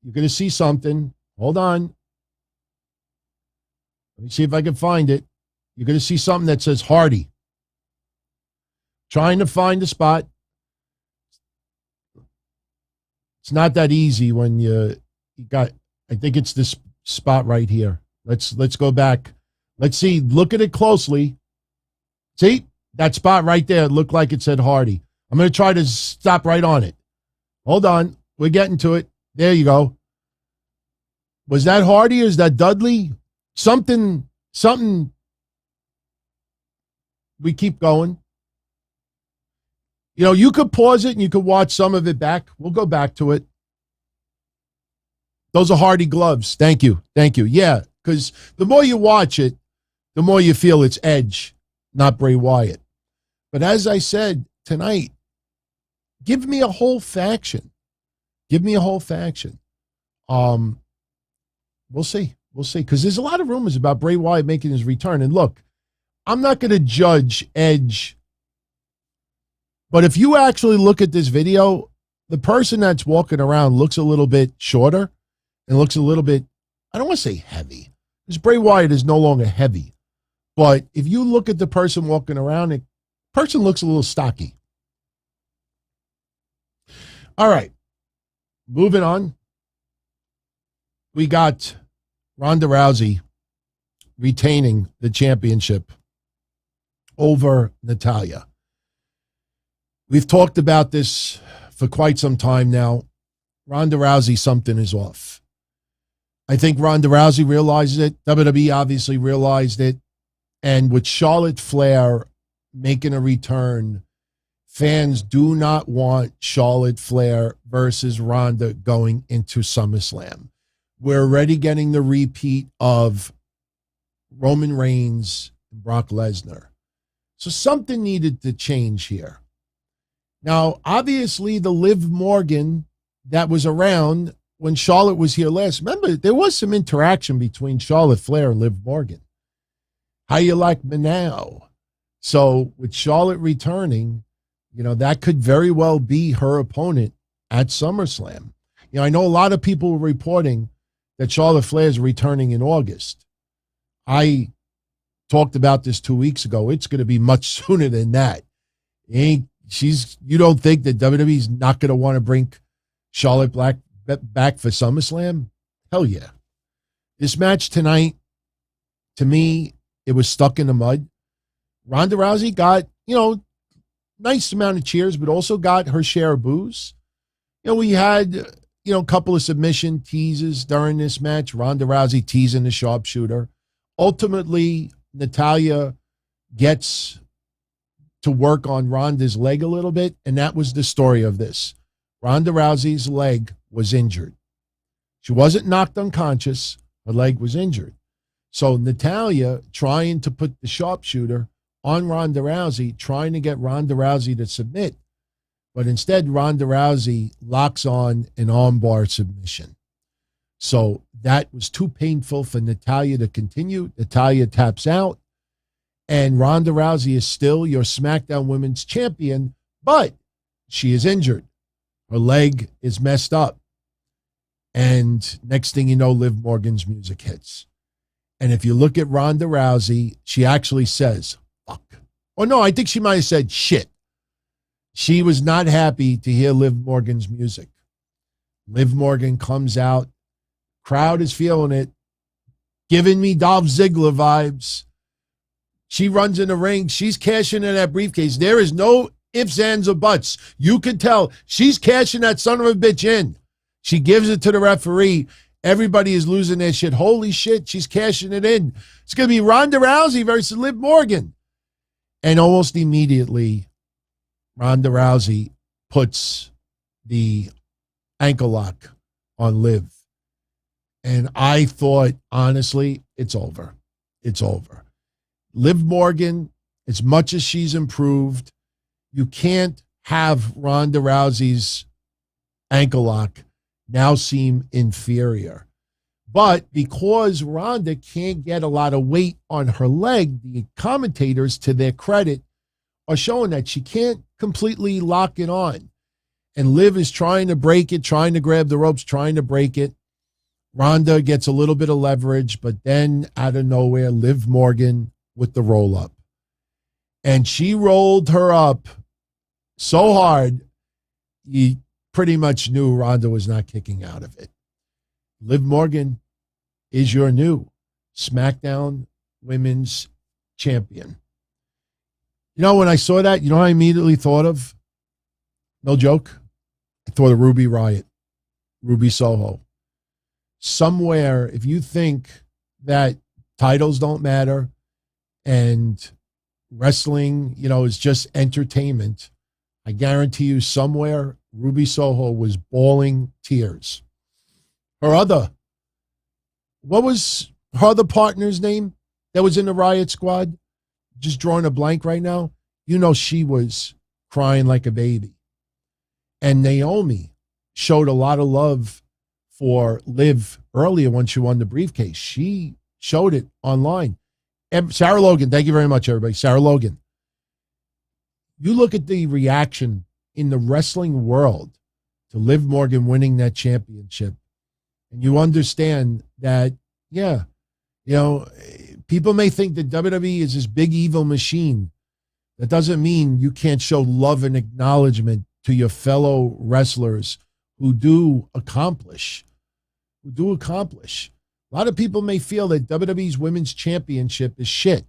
You're going to see something. Hold on. Let me see if I can find it. You're going to see something that says Hardy. Trying to find the spot. It's not that easy when you got, I think it's this spot right here. Let's go back. Let's see. Look at it closely. See? That spot right there looked like it said Hardy. I'm going to try to stop right on it. Hold on. We're getting to it. There you go. Was that Hardy or is that Dudley? Something we keep going. You know, you could pause it and you could watch some of it back. We'll go back to it. Those are Hardy gloves. Thank you. Thank you. Yeah, because the more you watch it, the more you feel it's Edge, not Bray Wyatt. But as I said tonight, give me a whole faction. Give me a whole faction. We'll see. We'll see. Because there's a lot of rumors about Bray Wyatt making his return. And look, I'm not going to judge Edge. But if you actually look at this video, the person that's walking around looks a little bit shorter and looks a little bit, I don't want to say heavy, because Bray Wyatt is no longer heavy. But if you look at the person walking around, the person looks a little stocky. All right. Moving on. We got Ronda Rousey retaining the championship over Natalya. We've talked about this for quite some time now. Ronda Rousey, something is off. I think Ronda Rousey realized it. WWE obviously realized it. And with Charlotte Flair making a return, fans do not want Charlotte Flair versus Ronda going into SummerSlam. We're already getting the repeat of Roman Reigns and Brock Lesnar. So something needed to change here. Now, obviously, the Liv Morgan that was around when Charlotte was here last, remember, there was some interaction between Charlotte Flair and Liv Morgan. How you like me now? So with Charlotte returning, you know, that could very well be her opponent at SummerSlam. You know, I know a lot of people were reporting that Charlotte Flair is returning in August. I talked about this 2 weeks ago. It's going to be much sooner than that. You don't think that WWE's not going to want to bring Charlotte back for SummerSlam? Hell yeah. This match tonight, to me, it was stuck in the mud. Ronda Rousey got, you know, nice amount of cheers, but also got her share of boos. You know, we had, you know, a couple of submission teases during this match. Ronda Rousey teasing the sharpshooter. Ultimately, Natalya gets to work on Ronda's leg a little bit, and that was the story of this. Ronda Rousey's leg was injured. She wasn't knocked unconscious. Her leg was injured. So Natalya trying to put the sharpshooter on Ronda Rousey, trying to get Ronda Rousey to submit. But instead, Ronda Rousey locks on an armbar submission. So that was too painful for Natalya to continue. Natalya taps out. And Ronda Rousey is still your SmackDown Women's Champion, but she is injured. Her leg is messed up. And next thing you know, Liv Morgan's music hits. And if you look at Ronda Rousey, she actually says, fuck. Or no, I think she might have said shit. She was not happy to hear Liv Morgan's music. Liv Morgan comes out. Crowd is feeling it. Giving me Dolph Ziggler vibes. She runs in the ring. She's cashing in that briefcase. There is no ifs, ands, or buts. You can tell she's cashing that son of a bitch in. She gives it to the referee. Everybody is losing their shit. Holy shit, she's cashing it in. It's going to be Ronda Rousey versus Liv Morgan. And almost immediately, Ronda Rousey puts the ankle lock on Liv. And I thought, honestly, it's over. It's over. Liv Morgan, as much as she's improved, you can't have Ronda Rousey's ankle lock now seem inferior. But because Ronda can't get a lot of weight on her leg, the commentators, to their credit, are showing that she can't completely lock it on. And Liv is trying to break it, trying to grab the ropes, trying to break it. Ronda gets a little bit of leverage, but then out of nowhere, Liv Morgan with the roll up. And she rolled her up so hard, you pretty much knew Ronda was not kicking out of it. Liv Morgan is your new SmackDown Women's Champion. You know, when I saw that, you know what I immediately thought of? No joke. I thought of Ruby Riott, Ruby Soho. Somewhere, if you think that titles don't matter and wrestling, is just entertainment, I guarantee you somewhere Ruby Soho was bawling tears. What was her other partner's name that was in the Riot Squad? Just drawing a blank right now. She was crying like a baby. And Naomi showed a lot of love for Liv earlier when she won the briefcase. She showed it online. And Sarah Logan, thank you very much, everybody. Sarah Logan. You look at the reaction in the wrestling world to Liv Morgan winning that championship, and you understand that, people may think that WWE is this big evil machine. That doesn't mean you can't show love and acknowledgement to your fellow wrestlers who do accomplish. A lot of people may feel that WWE's Women's Championship is shit.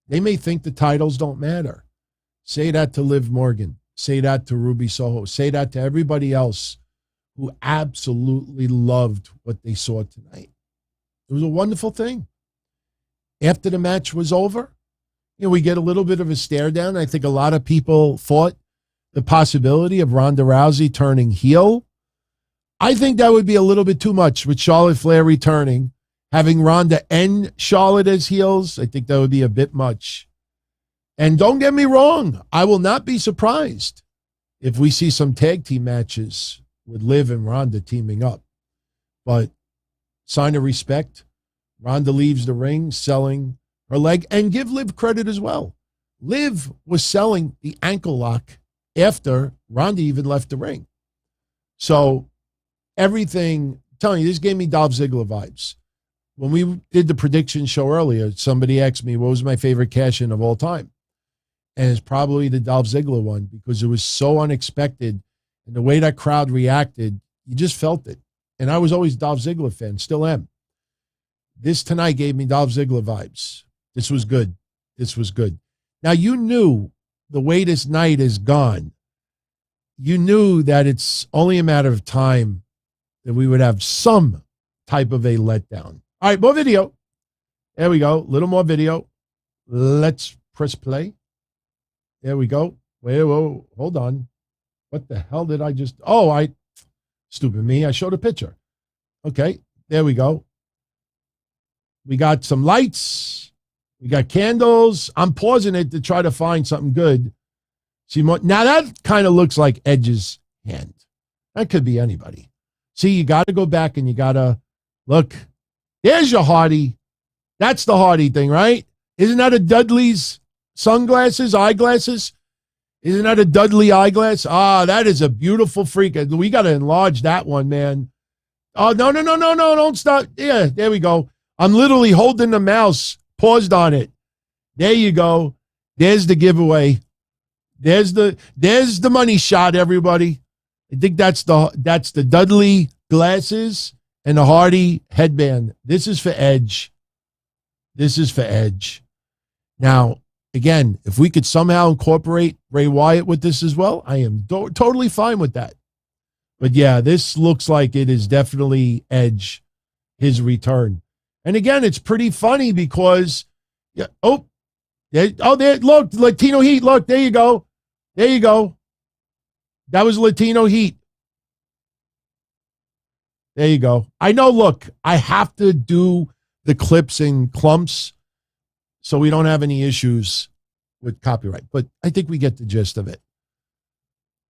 They may think the titles don't matter. Say that to Liv Morgan. Say that to Ruby Soho. Say that to everybody else who absolutely loved what they saw tonight. It was a wonderful thing. After the match was over, we get a little bit of a stare down. I think a lot of people thought the possibility of Ronda Rousey turning heel. I think that would be a little bit too much with Charlotte Flair returning. Having Ronda and Charlotte as heels, I think that would be a bit much. And don't get me wrong, I will not be surprised if we see some tag team matches with Liv and Ronda teaming up. But sign of respect, Ronda leaves the ring selling her leg, and give Liv credit as well. Liv was selling the ankle lock after Ronda even left the ring. So everything, I'm telling you, this gave me Dolph Ziggler vibes. When we did the prediction show earlier, somebody asked me what was my favorite cash-in of all time. And it's probably the Dolph Ziggler one because it was so unexpected. And the way that crowd reacted, you just felt it. And I was always a Dolph Ziggler fan, still am. This tonight gave me Dolph Ziggler vibes. This was good. Now, you knew the way this night is gone. You knew that it's only a matter of time that we would have some type of a letdown. All right, more video. There we go. A little more video. Let's press play. There we go. Wait, whoa, hold on. What the hell did I just... stupid me. I showed a picture. Okay, there we go. We got some lights. We got candles. I'm pausing it to try to find something good. See, now that kind of looks like Edge's hand. That could be anybody. See, you got to go back and you got to look. There's your Hardy. That's the Hardy thing, right? Isn't that a Dudley's eyeglasses? Isn't that a Dudley eyeglass? That is a beautiful freak. We got to enlarge that one, man. Oh, no, don't stop. Yeah, there we go. I'm literally holding the mouse, paused on it. There you go. There's the giveaway. There's the money shot, everybody. I think that's the Dudley glasses and the Hardy headband. This is for Edge. Now, again, if we could somehow incorporate Bray Wyatt with this as well, I am totally fine with that. But yeah, this looks like it is definitely Edge, his return. And again, it's pretty funny because, there, look, Latino Heat. Look, there you go. That was Latino Heat. There you go. I know, look, I have to do the clips in clumps so we don't have any issues with copyright. But I think we get the gist of it.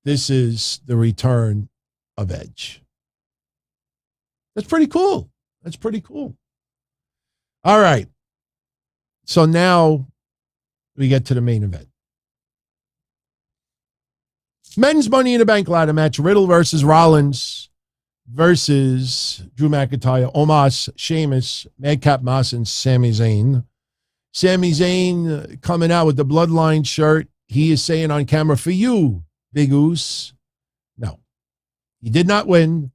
This is the return of Edge. That's pretty cool. All right. So now we get to the main event. Men's Money in the Bank ladder match. Riddle versus Rollins versus Drew McIntyre, Omos, Sheamus, Madcap Moss, and Sami Zayn. Sami Zayn coming out with the Bloodline shirt. He is saying on camera, for you, Big Oos. No, he did not win.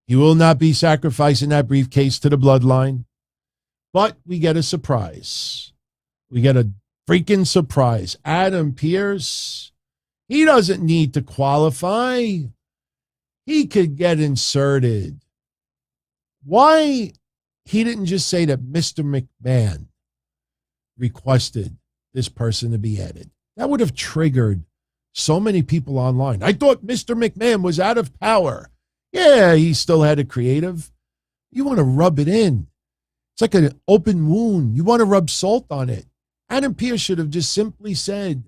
He will not be sacrificing that briefcase to the Bloodline. But we get a surprise. We get a freaking surprise. Adam Pearce, he doesn't need to qualify. He could get inserted. Why he didn't just say that Mr. McMahon requested this person to be added. That would have triggered so many people online. I thought Mr. McMahon was out of power. Yeah, he still had a creative. You want to rub it in. It's like an open wound. You want to rub salt on it. Adam Pearce should have just simply said,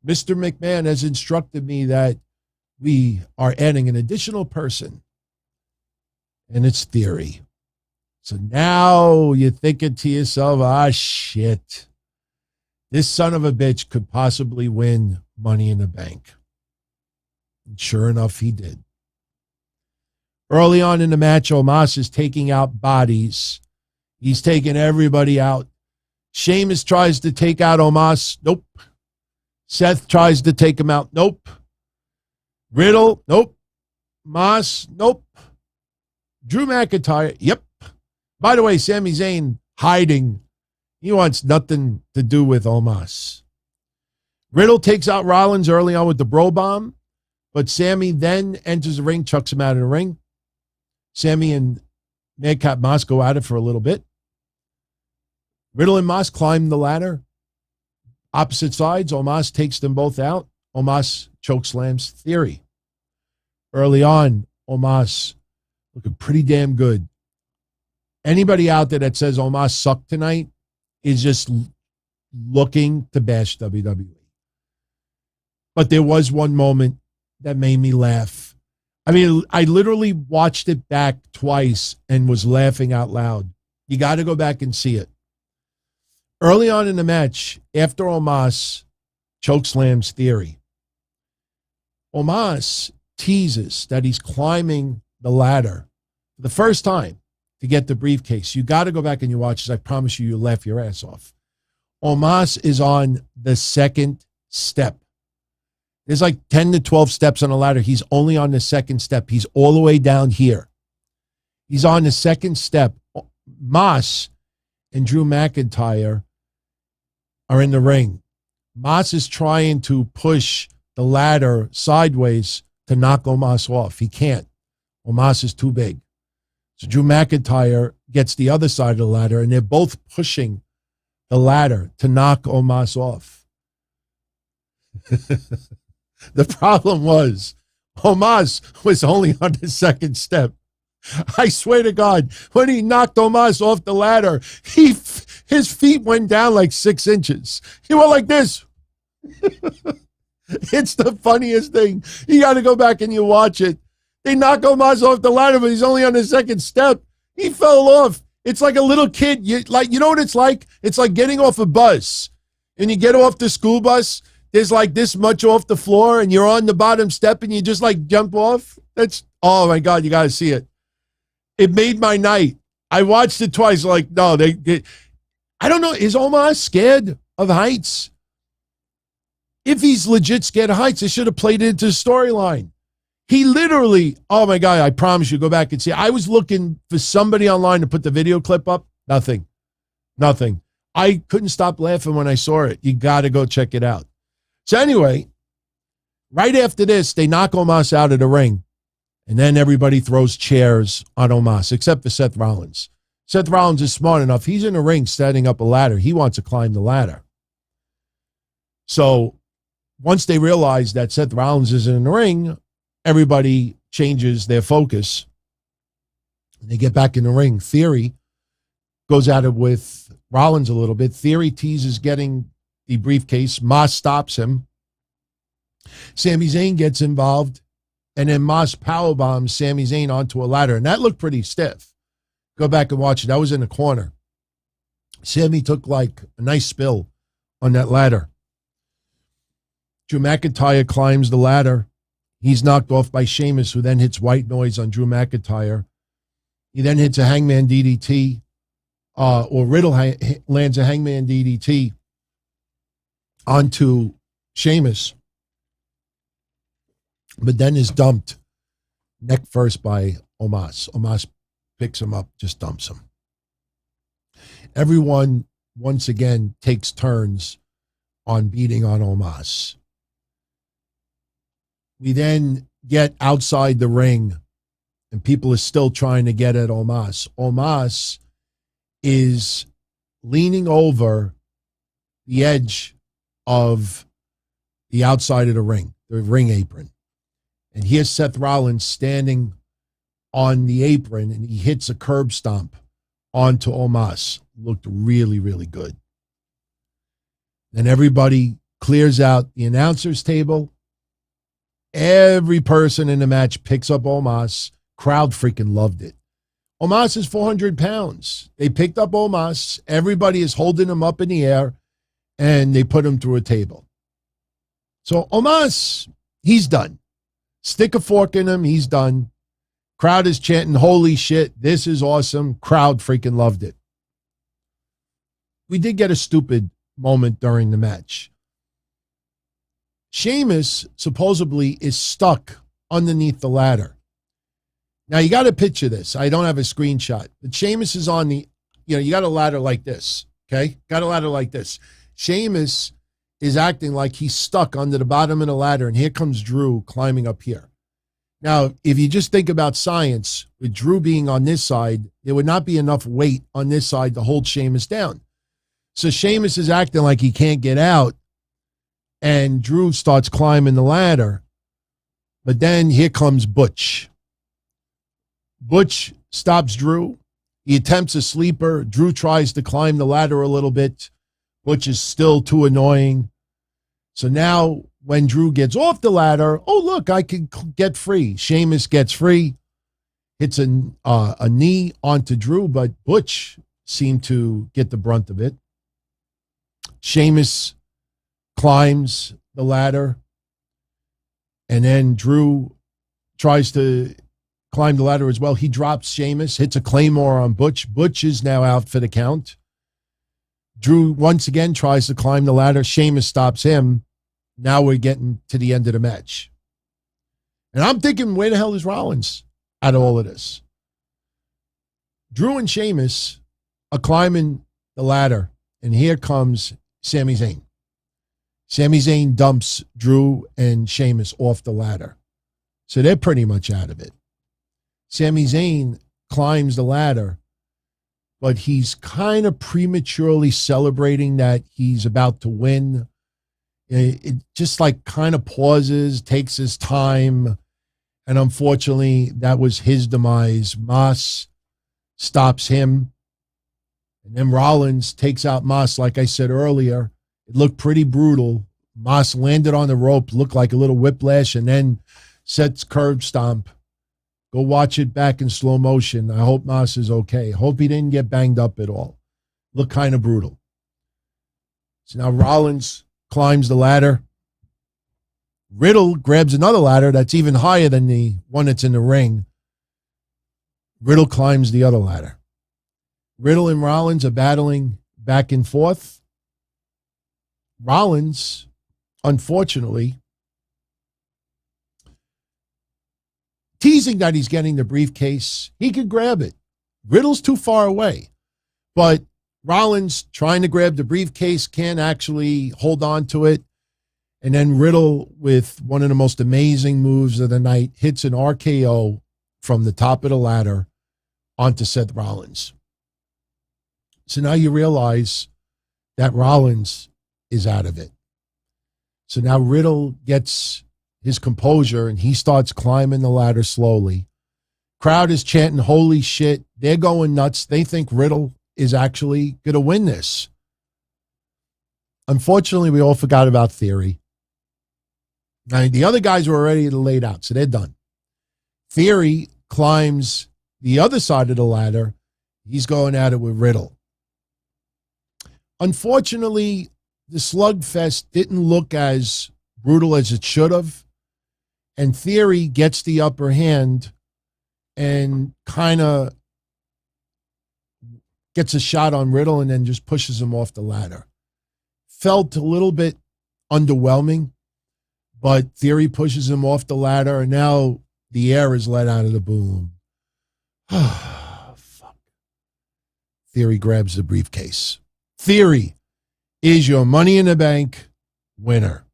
Mr. McMahon has instructed me that we are adding an additional person. And it's Theory. So now you're thinking to yourself, shit. This son of a bitch could possibly win Money in the Bank. And sure enough, he did. Early on in the match, Omos is taking out bodies. He's taking everybody out. Sheamus tries to take out Omos. Nope. Seth tries to take him out. Nope. Riddle. Nope. Moss. Nope. Drew McIntyre. Yep. By the way, Sami Zayn hiding. He wants nothing to do with Omos. Riddle takes out Rollins early on with the bro bomb, but Sami then enters the ring, chucks him out of the ring. Sami and Madcap Moss go at it for a little bit. Riddle and Moss climb the ladder. Opposite sides, Omos takes them both out. Omos chokeslams Theory. Early on, Omos looking pretty damn good. Anybody out there that says Omos sucked tonight is just looking to bash WWE. But there was one moment that made me laugh. I mean, I literally watched it back twice and was laughing out loud. You got to go back and see it. Early on in the match, after Omos chokeslams Theory, Omos teases that he's climbing the ladder for the first time to get the briefcase. You got to go back and you watch this. I promise you, you'll laugh your ass off. Omos is on the second step. There's like 10 to 12 steps on the ladder. He's only on the second step. He's all the way down here. He's on the second step. Moss and Drew McIntyre are in the ring. Moss is trying to push the ladder sideways to knock Omos off. He can't. Omos is too big. So Drew McIntyre gets the other side of the ladder, and they're both pushing the ladder to knock Omos off. The problem was Omos was only on the second step. I swear to God, when he knocked Omos off the ladder, his feet went down like 6 inches. He went like this. It's the funniest thing. You got to go back and you watch it. They knock Omos off the ladder, but he's only on the second step. He fell off. It's like a little kid. You know what it's like? It's like getting off a bus, and you get off the school bus. There's like this much off the floor, and you're on the bottom step, and you just like jump off. Oh my God, you got to see it. It made my night. I watched it twice. Like, no, I don't know. Is Omos scared of heights? If he's legit scared of heights, they should have played it into the storyline. He literally, oh my God, I promise you, go back and see. I was looking for somebody online to put the video clip up. Nothing. I couldn't stop laughing when I saw it. You got to go check it out. So anyway, right after this, they knock Omos out of the ring. And then everybody throws chairs on Omos, except for Seth Rollins. Seth Rollins is smart enough. He's in the ring setting up a ladder. He wants to climb the ladder. So once they realize that Seth Rollins is in the ring, everybody changes their focus. They get back in the ring. Theory goes at it with Rollins a little bit. Theory teases getting the briefcase. Moss stops him. Sami Zayn gets involved. And then Moss powerbombs Sami Zayn onto a ladder. And that looked pretty stiff. Go back and watch it. That was in the corner. Sami took like a nice spill on that ladder. Drew McIntyre climbs the ladder. He's knocked off by Sheamus, who then hits white noise on Drew McIntyre. He then hits a hangman DDT, or Riddle lands a hangman DDT onto Sheamus, but then is dumped neck first by Omos. Omos picks him up, just dumps him. Everyone, once again, takes turns on beating on Omos. We then get outside the ring, and people are still trying to get at Omos. Omos is leaning over the edge of the outside of the ring apron. And here's Seth Rollins standing on the apron, and he hits a curb stomp onto Omos. Looked really, really good. Then everybody clears out the announcer's table. Every person in the match picks up Omos. Crowd freaking loved it. Omos is 400 pounds. They picked up Omos. Everybody is holding him up in the air, and they put him through a table. So Omos, he's done. Stick a fork in him, he's done. Crowd is chanting, holy shit, this is awesome. Crowd freaking loved it. We did get a stupid moment during the match. Sheamus supposedly is stuck underneath the ladder. Now, you got to picture this. I don't have a screenshot. But Sheamus is on the, you got a ladder like this, okay? Got a ladder like this. Sheamus is acting like he's stuck under the bottom of the ladder, and here comes Drew climbing up here. Now, if you just think about science, with Drew being on this side, there would not be enough weight on this side to hold Sheamus down. So Sheamus is acting like he can't get out, and Drew starts climbing the ladder. But then here comes Butch. Butch stops Drew. He attempts a sleeper. Drew tries to climb the ladder a little bit. Butch is still too annoying. So now when Drew gets off the ladder, oh, look, I can get free. Sheamus gets free, hits a knee onto Drew, but Butch seemed to get the brunt of it. Sheamus climbs the ladder, and then Drew tries to climb the ladder as well. He drops Sheamus, hits a claymore on Butch. Butch is now out for the count. Drew once again tries to climb the ladder. Sheamus stops him. Now we're getting to the end of the match. And I'm thinking, where the hell is Rollins out of all of this? Drew and Sheamus are climbing the ladder, and here comes Sami Zayn. Sami Zayn dumps Drew and Sheamus off the ladder. So they're pretty much out of it. Sami Zayn climbs the ladder, but he's kind of prematurely celebrating that he's about to win. It just like kind of pauses, takes his time, and unfortunately, that was his demise. Moss stops him, and then Rollins takes out Moss, like I said earlier. It looked pretty brutal. Moss landed on the rope, looked like a little whiplash, and then sets curb stomp. Go watch it back in slow motion. I hope Moss is okay. Hope he didn't get banged up at all. Looked kind of brutal. So now Rollins climbs the ladder. Riddle grabs another ladder that's even higher than the one that's in the ring. Riddle climbs the other ladder. Riddle and Rollins are battling back and forth. Rollins, unfortunately, teasing that he's getting the briefcase. He could grab it. Riddle's too far away. But Rollins trying to grab the briefcase, can't actually hold on to it. And then Riddle, with one of the most amazing moves of the night, hits an RKO from the top of the ladder onto Seth Rollins. So now you realize that Rollins is out of it. So now Riddle gets his composure, and he starts climbing the ladder slowly. Crowd is chanting, holy shit. They're going nuts. They think Riddle is actually going to win this. Unfortunately, we all forgot about Theory. Now, the other guys were already laid out, so they're done. Theory climbs the other side of the ladder. He's going at it with Riddle. Unfortunately, the slugfest didn't look as brutal as it should have. And Theory gets the upper hand and kind of gets a shot on Riddle and then just pushes him off the ladder. Felt a little bit underwhelming, but Theory pushes him off the ladder, and now the air is let out of the boom. Fuck. Theory grabs the briefcase. Theory is your Money in the Bank winner.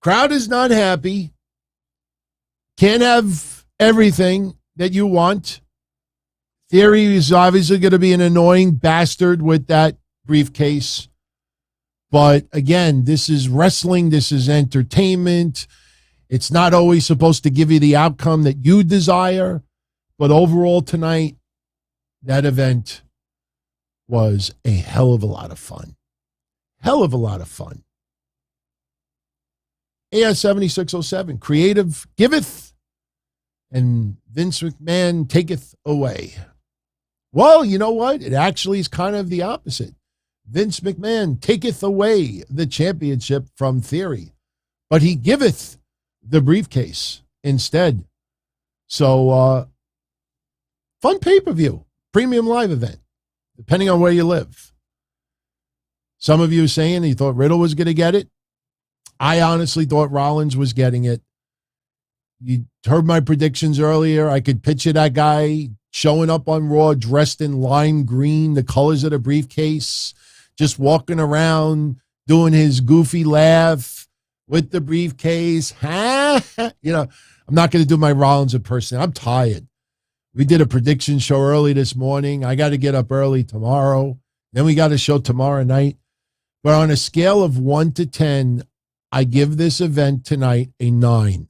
Crowd is not happy. Can't have everything that you want. Theory is obviously going to be an annoying bastard with that briefcase. But again, this is wrestling. This is entertainment. It's not always supposed to give you the outcome that you desire. But overall tonight, that event was a hell of a lot of fun. Hell of a lot of fun. AS7607, creative giveth, and Vince McMahon taketh away. Well, you know what? It actually is kind of the opposite. Vince McMahon taketh away the championship from Theory, but he giveth the briefcase instead. So, fun pay-per-view, premium live event, depending on where you live. Some of you are saying you thought Riddle was going to get it. I honestly thought Rollins was getting it. You heard my predictions earlier. I could picture that guy showing up on Raw dressed in lime green, the colors of the briefcase, just walking around doing his goofy laugh with the briefcase. You know, I'm not going to do my Rollins impersonation. I'm tired. We did a prediction show early this morning. I got to get up early tomorrow. Then we got a show tomorrow night. But on a scale of 1 to 10, I give this event tonight a 9.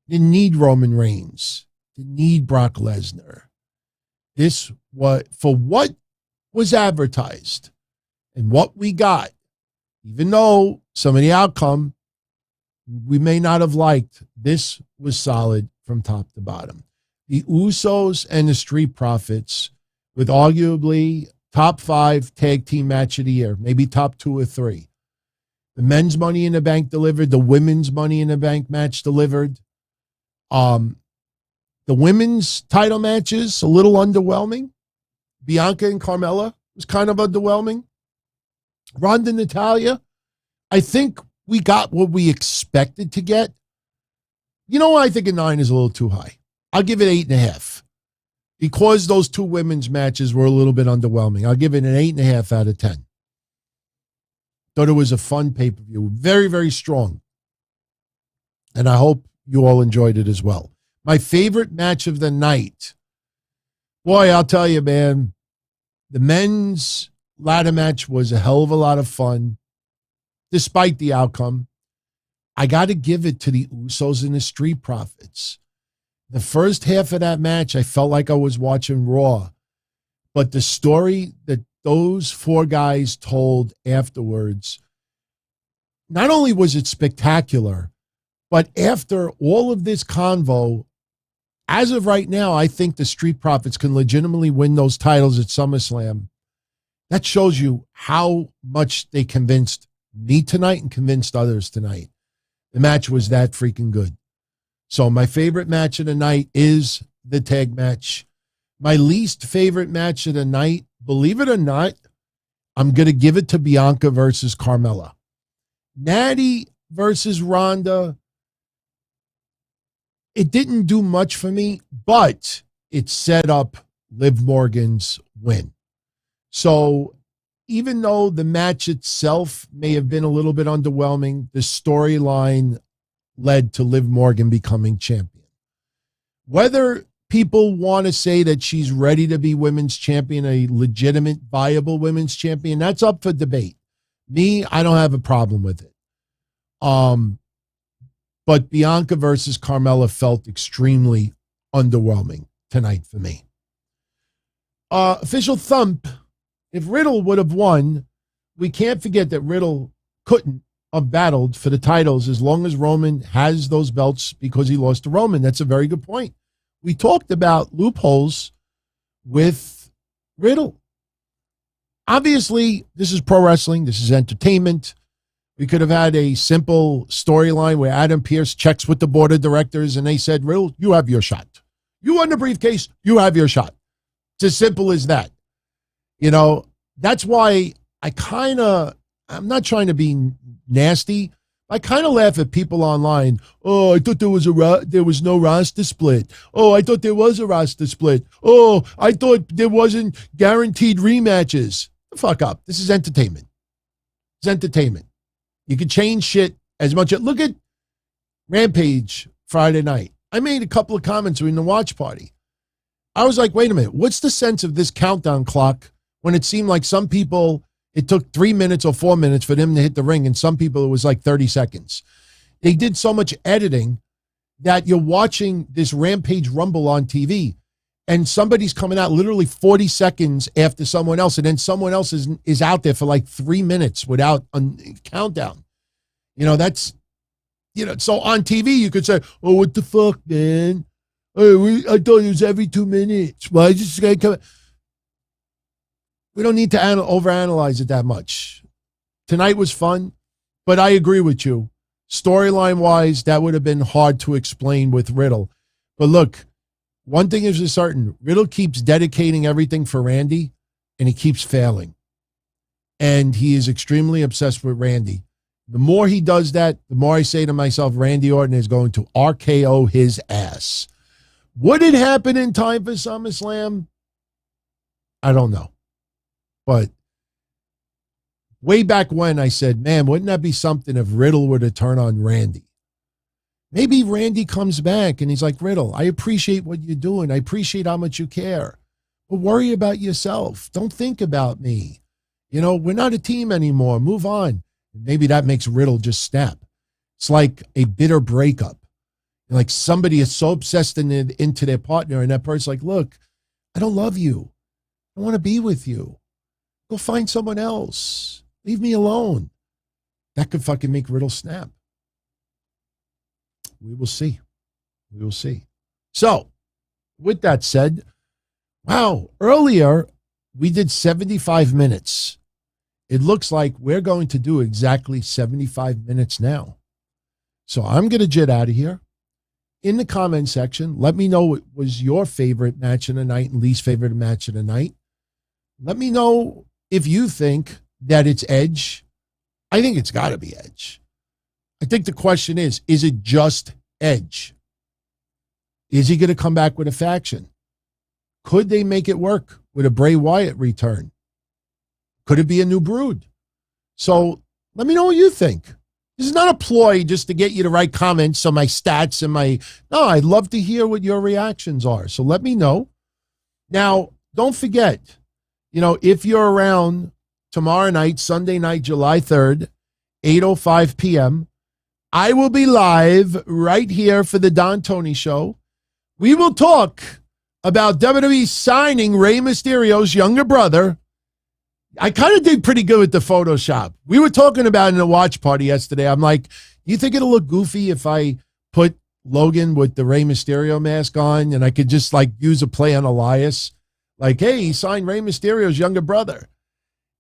Didn't need Roman Reigns. Didn't need Brock Lesnar. This was for what was advertised and what we got, even though some of the outcome we may not have liked, this was solid from top to bottom. The Usos and the Street Profits with arguably top 5 tag team match of the year, maybe top 2 or 3. The men's Money in the Bank delivered. The women's Money in the Bank match delivered. The women's title matches, a little underwhelming. Bianca and Carmella was kind of underwhelming. Ronda and Natalya, I think we got what we expected to get. You know, I think a 9 is a little too high. I'll give it 8.5. Because those 2 women's matches were a little bit underwhelming. I'll give it an 8.5 out of 10. Thought it was a fun pay-per-view. Very, very strong. And I hope you all enjoyed it as well. My favorite match of the night. Boy, I'll tell you, man, the men's ladder match was a hell of a lot of fun, despite the outcome. I got to give it to the Usos and the Street Profits. The first half of that match, I felt like I was watching Raw. But the story that those 4 guys told afterwards, not only was it spectacular, but after all of this convo, as of right now, I think the Street Profits can legitimately win those titles at SummerSlam. That shows you how much they convinced me tonight and convinced others tonight. The match was that freaking good. So my favorite match of the night is the tag match. My least favorite match of the night, believe it or not, I'm going to give it to Bianca versus Carmella. Natty versus Ronda, it didn't do much for me, but it set up Liv Morgan's win. So even though the match itself may have been a little bit underwhelming, the storyline led to Liv Morgan becoming champion. Whether people want to say that she's ready to be women's champion, a legitimate, viable women's champion, that's up for debate. Me, I don't have a problem with it. But Bianca versus Carmella felt extremely underwhelming tonight for me. Official thump. If Riddle would have won, we can't forget that Riddle couldn't have battled for the titles as long as Roman has those belts because he lost to Roman. That's a very good point. We talked about loopholes with Riddle. Obviously, this is pro wrestling. This is entertainment. We could have had a simple storyline where Adam Pearce checks with the board of directors and they said, Riddle, you have your shot. You won the briefcase. You have your shot. It's as simple as that. You know, that's why I'm not trying to be nasty. I kind of laugh at people online. Oh, I thought there was no roster split. Oh, I thought there was a roster split. Oh, I thought there wasn't guaranteed rematches. Fuck up. This is entertainment. It's entertainment. You can change shit as much. Look at Rampage Friday night. I made a couple of comments during the watch party. I was like, wait a minute. What's the sense of this countdown clock when it seemed like some people It took 3 minutes or 4 minutes for them to hit the ring, and some people it was like 30 seconds. They did so much editing that you're watching this Rampage Rumble on TV, and somebody's coming out literally 40 seconds after someone else, and then someone else is out there for like 3 minutes without a countdown. That's, so on TV you could say, oh, what the fuck, man? Hey, I thought it was every 2 minutes. Why is this guy coming? We don't need to overanalyze it that much. Tonight was fun, but I agree with you. Storyline-wise, that would have been hard to explain with Riddle. But look, one thing is for certain. Riddle keeps dedicating everything for Randy, and he keeps failing. And he is extremely obsessed with Randy. The more he does that, the more I say to myself, Randy Orton is going to RKO his ass. Would it happen in time for SummerSlam? I don't know. But way back when I said, man, wouldn't that be something if Riddle were to turn on Randy? Maybe Randy comes back and he's like, Riddle, I appreciate what you're doing. I appreciate how much you care. But worry about yourself. Don't think about me. We're not a team anymore. Move on. Maybe that makes Riddle just snap. It's like a bitter breakup. Like somebody is so obsessed into their partner, and that person's like, look, I don't love you. I want to be with you. Go find someone else. Leave me alone. That could fucking make Riddle snap. We will see. We will see. So, with that said, wow, earlier we did 75 minutes. It looks like we're going to do exactly 75 minutes now. So I'm going to jet out of here. In the comment section, let me know what was your favorite match of the night and least favorite match of the night. Let me know if you think that it's Edge. I think it's got to be Edge. I think the question is it just Edge? Is he going to come back with a faction? Could they make it work with a Bray Wyatt return? Could it be a new Brood? So let me know what you think. This is not a ploy just to get you to write comments on my stats and no, I'd love to hear what your reactions are. So let me know. Now, don't forget, if you're around tomorrow night, Sunday night, July 3rd, 8:05 p.m., I will be live right here for the Don Tony Show. We will talk about WWE signing Rey Mysterio's younger brother. I kind of did pretty good with the Photoshop. We were talking about it in a watch party yesterday. I'm like, you think it'll look goofy if I put Logan with the Rey Mysterio mask on and I could just use a play on Elias? Like, hey, he signed Rey Mysterio's younger brother.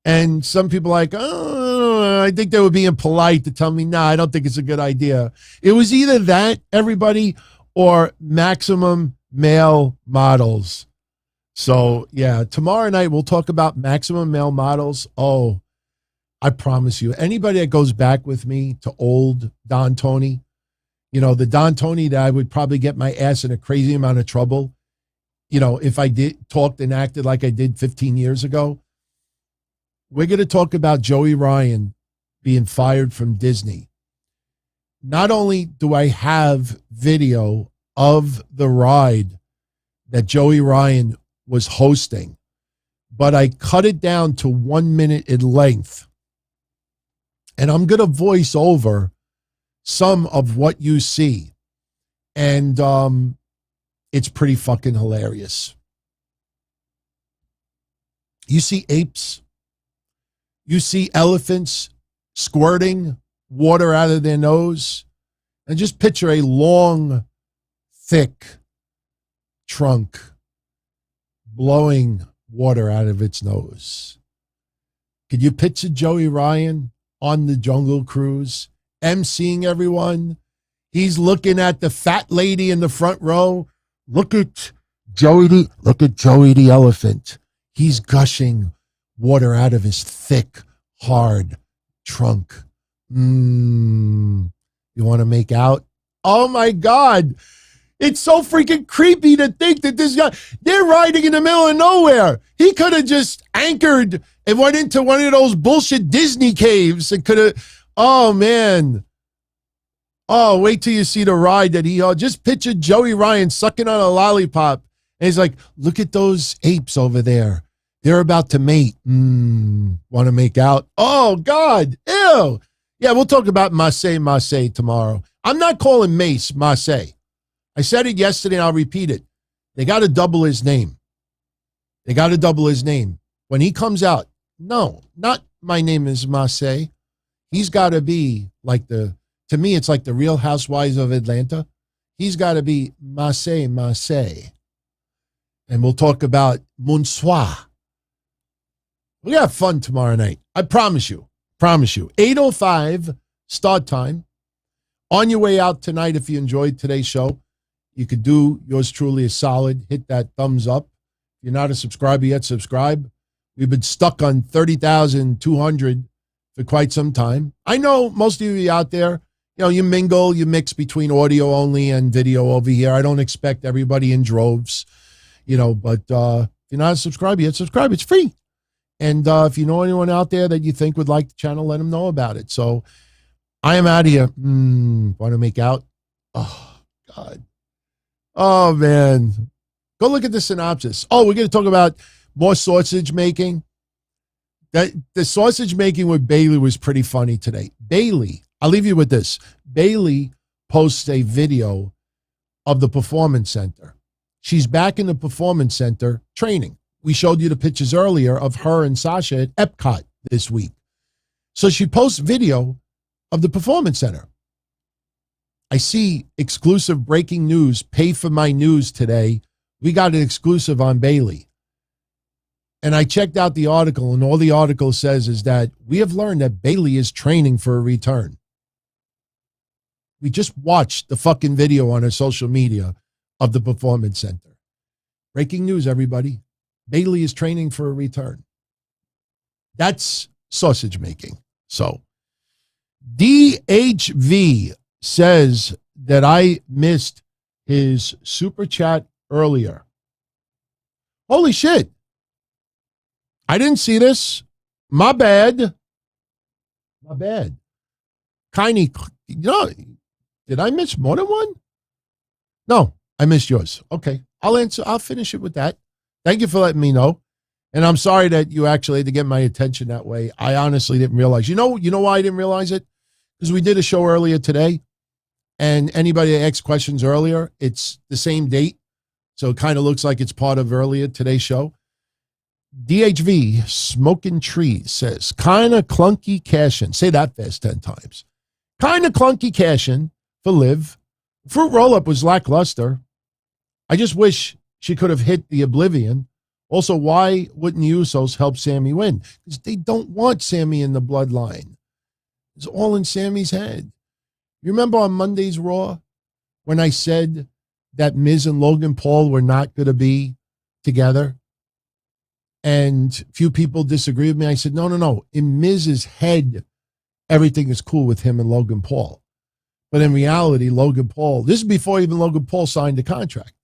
And some people are like, oh, I think they were being polite to tell me, nah, I don't think it's a good idea. It was either that, everybody, or Maximum Male Models. So, yeah, tomorrow night we'll talk about Maximum Male Models. Oh, I promise you, anybody that goes back with me to old Don Tony, the Don Tony that I would probably get my ass in a crazy amount of trouble, if I did talked and acted like I did 15 years ago. We're going to talk about Joey Ryan being fired from Disney. Not only do I have video of the ride that Joey Ryan was hosting, but I cut it down to 1 minute in length. And I'm going to voice over some of what you see. And it's pretty fucking hilarious. You see apes. You see elephants squirting water out of their nose. And just picture a long, thick trunk blowing water out of its nose. Could you picture Joey Ryan on the Jungle Cruise, emceeing everyone? He's looking at the fat lady in the front row. Look at Joey the elephant. He's gushing water out of his thick, hard trunk. You want to make out? Oh my God. It's so freaking creepy to think that this guy, they're riding in the middle of nowhere. He could have just anchored and went into one of those bullshit Disney caves and could have, oh man. Oh, wait till you see the ride that just picture Joey Ryan sucking on a lollipop. And he's like, look at those apes over there. They're about to mate. Want to make out? Oh, God. Ew. Yeah, we'll talk about Mace tomorrow. I'm not calling Mace. I said it yesterday and I'll repeat it. They got to double his name. When he comes out, no, not my name is Mace. He's got to be like to me, it's like the Real Housewives of Atlanta. He's got to be Mace. And we'll talk about Monsoir. We have fun tomorrow night. I promise you. 8:05 start time. On your way out tonight, if you enjoyed today's show, you could do yours truly a solid. Hit that thumbs up. If you're not a subscriber yet, subscribe. We've been stuck on 30,200 for quite some time. I know most of you out there, you mingle, you mix between audio only and video over here. I don't expect everybody in droves, but if you're not a subscriber yet, subscribe. It's free. And if you know anyone out there that you think would like the channel, let them know about it. So I am out of here. Want to make out? Oh, God. Oh, man. Go look at the synopsis. Oh, we're going to talk about more sausage making. The sausage making with Bailey was pretty funny today. Bailey, I'll leave you with this. Bailey posts a video of the Performance Center. She's back in the Performance Center training. We showed you the pictures earlier of her and Sasha at Epcot this week. So she posts video of the Performance Center. I see exclusive breaking news, pay for my news today. We got an exclusive on Bailey. And I checked out the article, and all the article says is that we have learned that Bailey is training for a return. We just watched the fucking video on her social media of the Performance Center. Breaking news, everybody. Bailey is training for a return. That's sausage making. So, DHV says that I missed his super chat earlier. Holy shit. I didn't see this. My bad. Kindy, did I miss more than one? No, I missed yours. Okay, I'll finish it with that. Thank you for letting me know. And I'm sorry that you actually had to get my attention that way. I honestly didn't realize. You know why I didn't realize it? Because we did a show earlier today, and anybody that asked questions earlier, it's the same date. So it kind of looks like it's part of earlier today's show. DHV, Smoking Trees, says, kind of clunky cash-in. Say that fast 10 times. Kind of clunky cash-in for Liv. Fruit roll-up was lackluster. I just wish she could have hit the Oblivion. Also, why wouldn't the Usos help Sammy win? Because they don't want Sammy in the bloodline. It's all in Sammy's head. You remember on Monday's Raw when I said that Miz and Logan Paul were not going to be together? And few people disagreed with me. I said, no. In Miz's head, everything is cool with him and Logan Paul. But in reality, Logan Paul, this is before even Logan Paul signed the contract.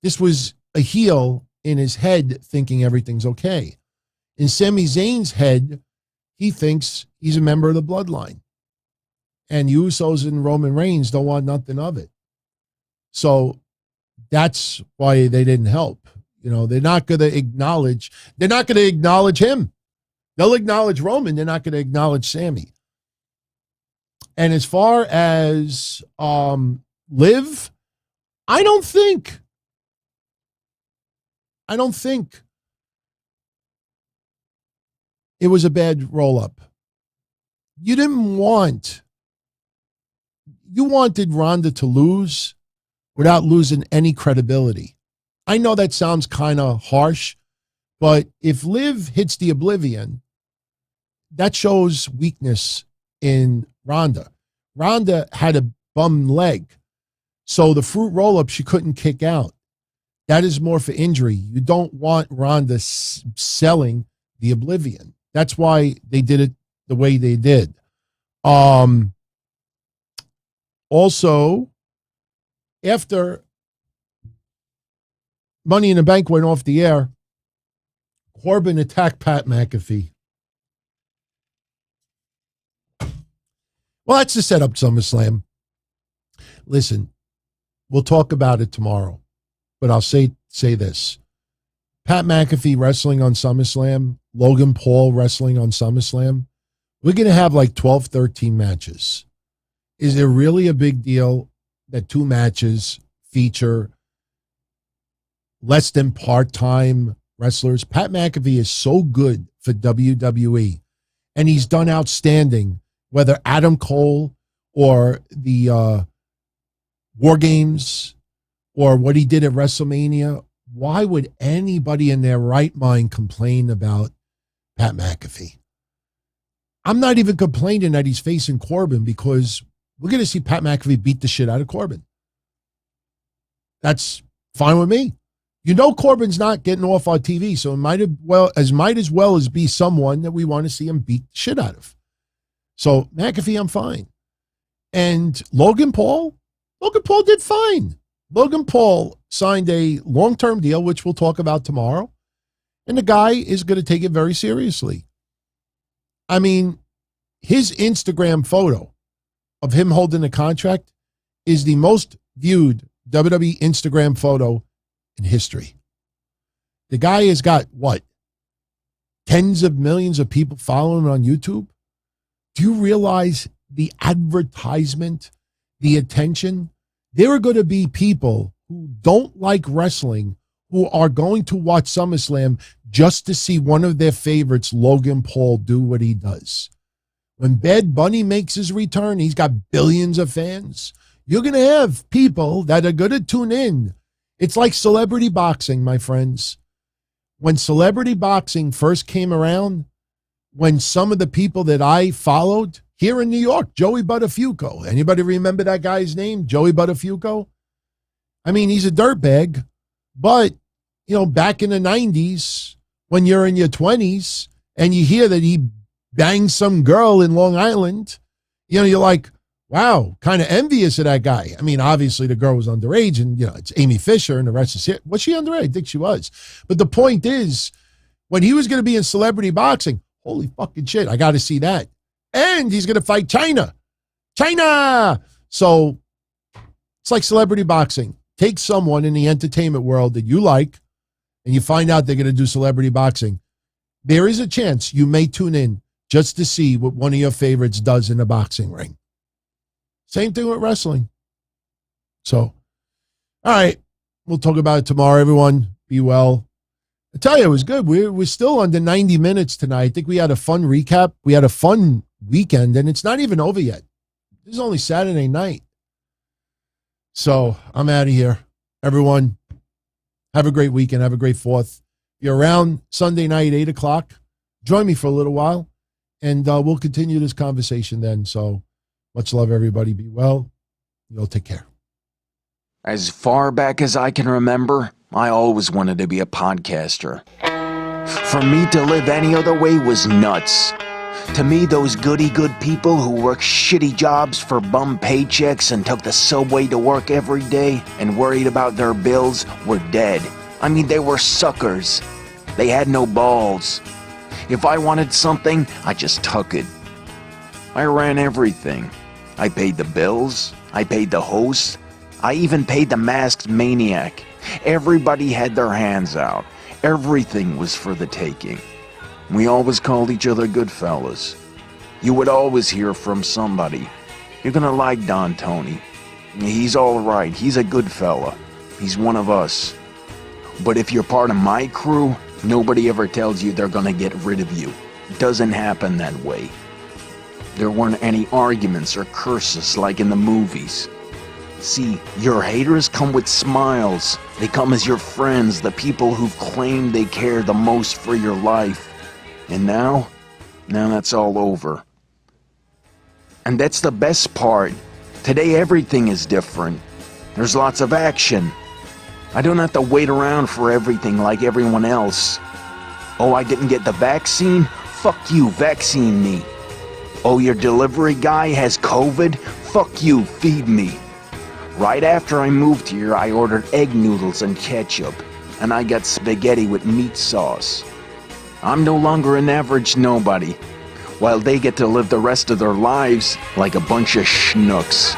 This was a heel in his head thinking everything's okay. In Sami Zayn's head, he thinks he's a member of the bloodline. And Usos and Roman Reigns don't want nothing of it. So that's why they didn't help. They're not going to acknowledge him. They'll acknowledge Roman. They're not going to acknowledge Sammy. And as far as Liv, I don't think it was a bad roll-up. You wanted Ronda to lose without losing any credibility. I know that sounds kind of harsh, but if Liv hits the Oblivion, that shows weakness in Ronda. Ronda had a bum leg, so the fruit roll-up she couldn't kick out. That is more for injury. You don't want Ronda selling the Oblivion. That's why they did it the way they did. Also, after Money in the Bank went off the air, Corbin attacked Pat McAfee. Well, that's to set up SummerSlam. Listen, we'll talk about it tomorrow, but I'll say this. Pat McAfee wrestling on SummerSlam, Logan Paul wrestling on SummerSlam, we're going to have like 12, 13 matches. Is it really a big deal that 2 matches feature less than part-time wrestlers? Pat McAfee is so good for WWE, and he's done outstanding, whether Adam Cole or the War Games or what he did at WrestleMania. Why would anybody in their right mind complain about Pat McAfee? I'm not even complaining that he's facing Corbin, because we're going to see Pat McAfee beat the shit out of Corbin. That's fine with me. You know Corbin's not getting off our TV, so it might as well be someone that we want to see him beat the shit out of. So McAfee, I'm fine. And Logan Paul did fine. Logan Paul signed a long-term deal, which we'll talk about tomorrow, and the guy is going to take it very seriously. I mean, his Instagram photo of him holding the contract is the most viewed WWE Instagram photo in history. The guy has got, what, tens of millions of people following him on YouTube? Do you realize the advertisement, the attention? There are going to be people who don't like wrestling who are going to watch SummerSlam just to see one of their favorites, Logan Paul, do what he does. When Bad Bunny makes his return, he's got billions of fans. You're going to have people that are going to tune in. It's like celebrity boxing, my friends. When celebrity boxing first came around, when some of the people that I followed here in New York, Joey Buttafuoco. Anybody remember that guy's name, Joey Buttafuoco? I mean, he's a dirtbag, but, you know, back in the 90s, when you're in your 20s and you hear that he banged some girl in Long Island, you know, you're like, wow, kind of envious of that guy. I mean, obviously the girl was underage, and, you know, it's Amy Fisher and the rest is it. Was she underage? I think she was. But the point is, when he was going to be in celebrity boxing, holy fucking shit, I got to see that. And he's going to fight China. So it's like celebrity boxing. Take someone in the entertainment world that you like, and you find out they're going to do celebrity boxing. There is a chance you may tune in just to see what one of your favorites does in a boxing ring. Same thing with wrestling. So, all right, we'll talk about it tomorrow, everyone. Be well. I tell you, it was good. We're still under 90 minutes tonight. I think we had a fun recap. We had a fun weekend, and it's not even over yet. This is only Saturday night. So I'm out of here. Everyone, have a great weekend. Have a great 4th. You're around Sunday night, 8 o'clock. Join me for a little while, and we'll continue this conversation then. So much love, everybody. Be well. You'll take care. As far back as I can remember, I always wanted to be a podcaster. For me to live any other way was nuts. To me, those goody-good people who worked shitty jobs for bum paychecks and took the subway to work every day and worried about their bills were dead. I mean, they were suckers. They had no balls. If I wanted something, I just took it. I ran everything. I paid the bills. I paid the host. I even paid the masked maniac. Everybody had their hands out. Everything was for the taking. We always called each other good fellas. You would always hear from somebody. You're gonna like Don Tony. He's all right. He's a good fella. He's one of us. But if you're part of my crew, nobody ever tells you they're gonna get rid of you. It doesn't happen that way. There weren't any arguments or curses like in the movies. See, your haters come with smiles. They come as your friends, the people who've claimed they care the most for your life. And now that's all over. And that's the best part. Today everything is different. There's lots of action. I don't have to wait around for everything like everyone else. Oh, I didn't get the vaccine? Fuck you, vaccine me. Oh, your delivery guy has COVID? Fuck you, feed me. Right after I moved here, I ordered egg noodles and ketchup, and I got spaghetti with meat sauce. I'm no longer an average nobody, while they get to live the rest of their lives like a bunch of schnooks.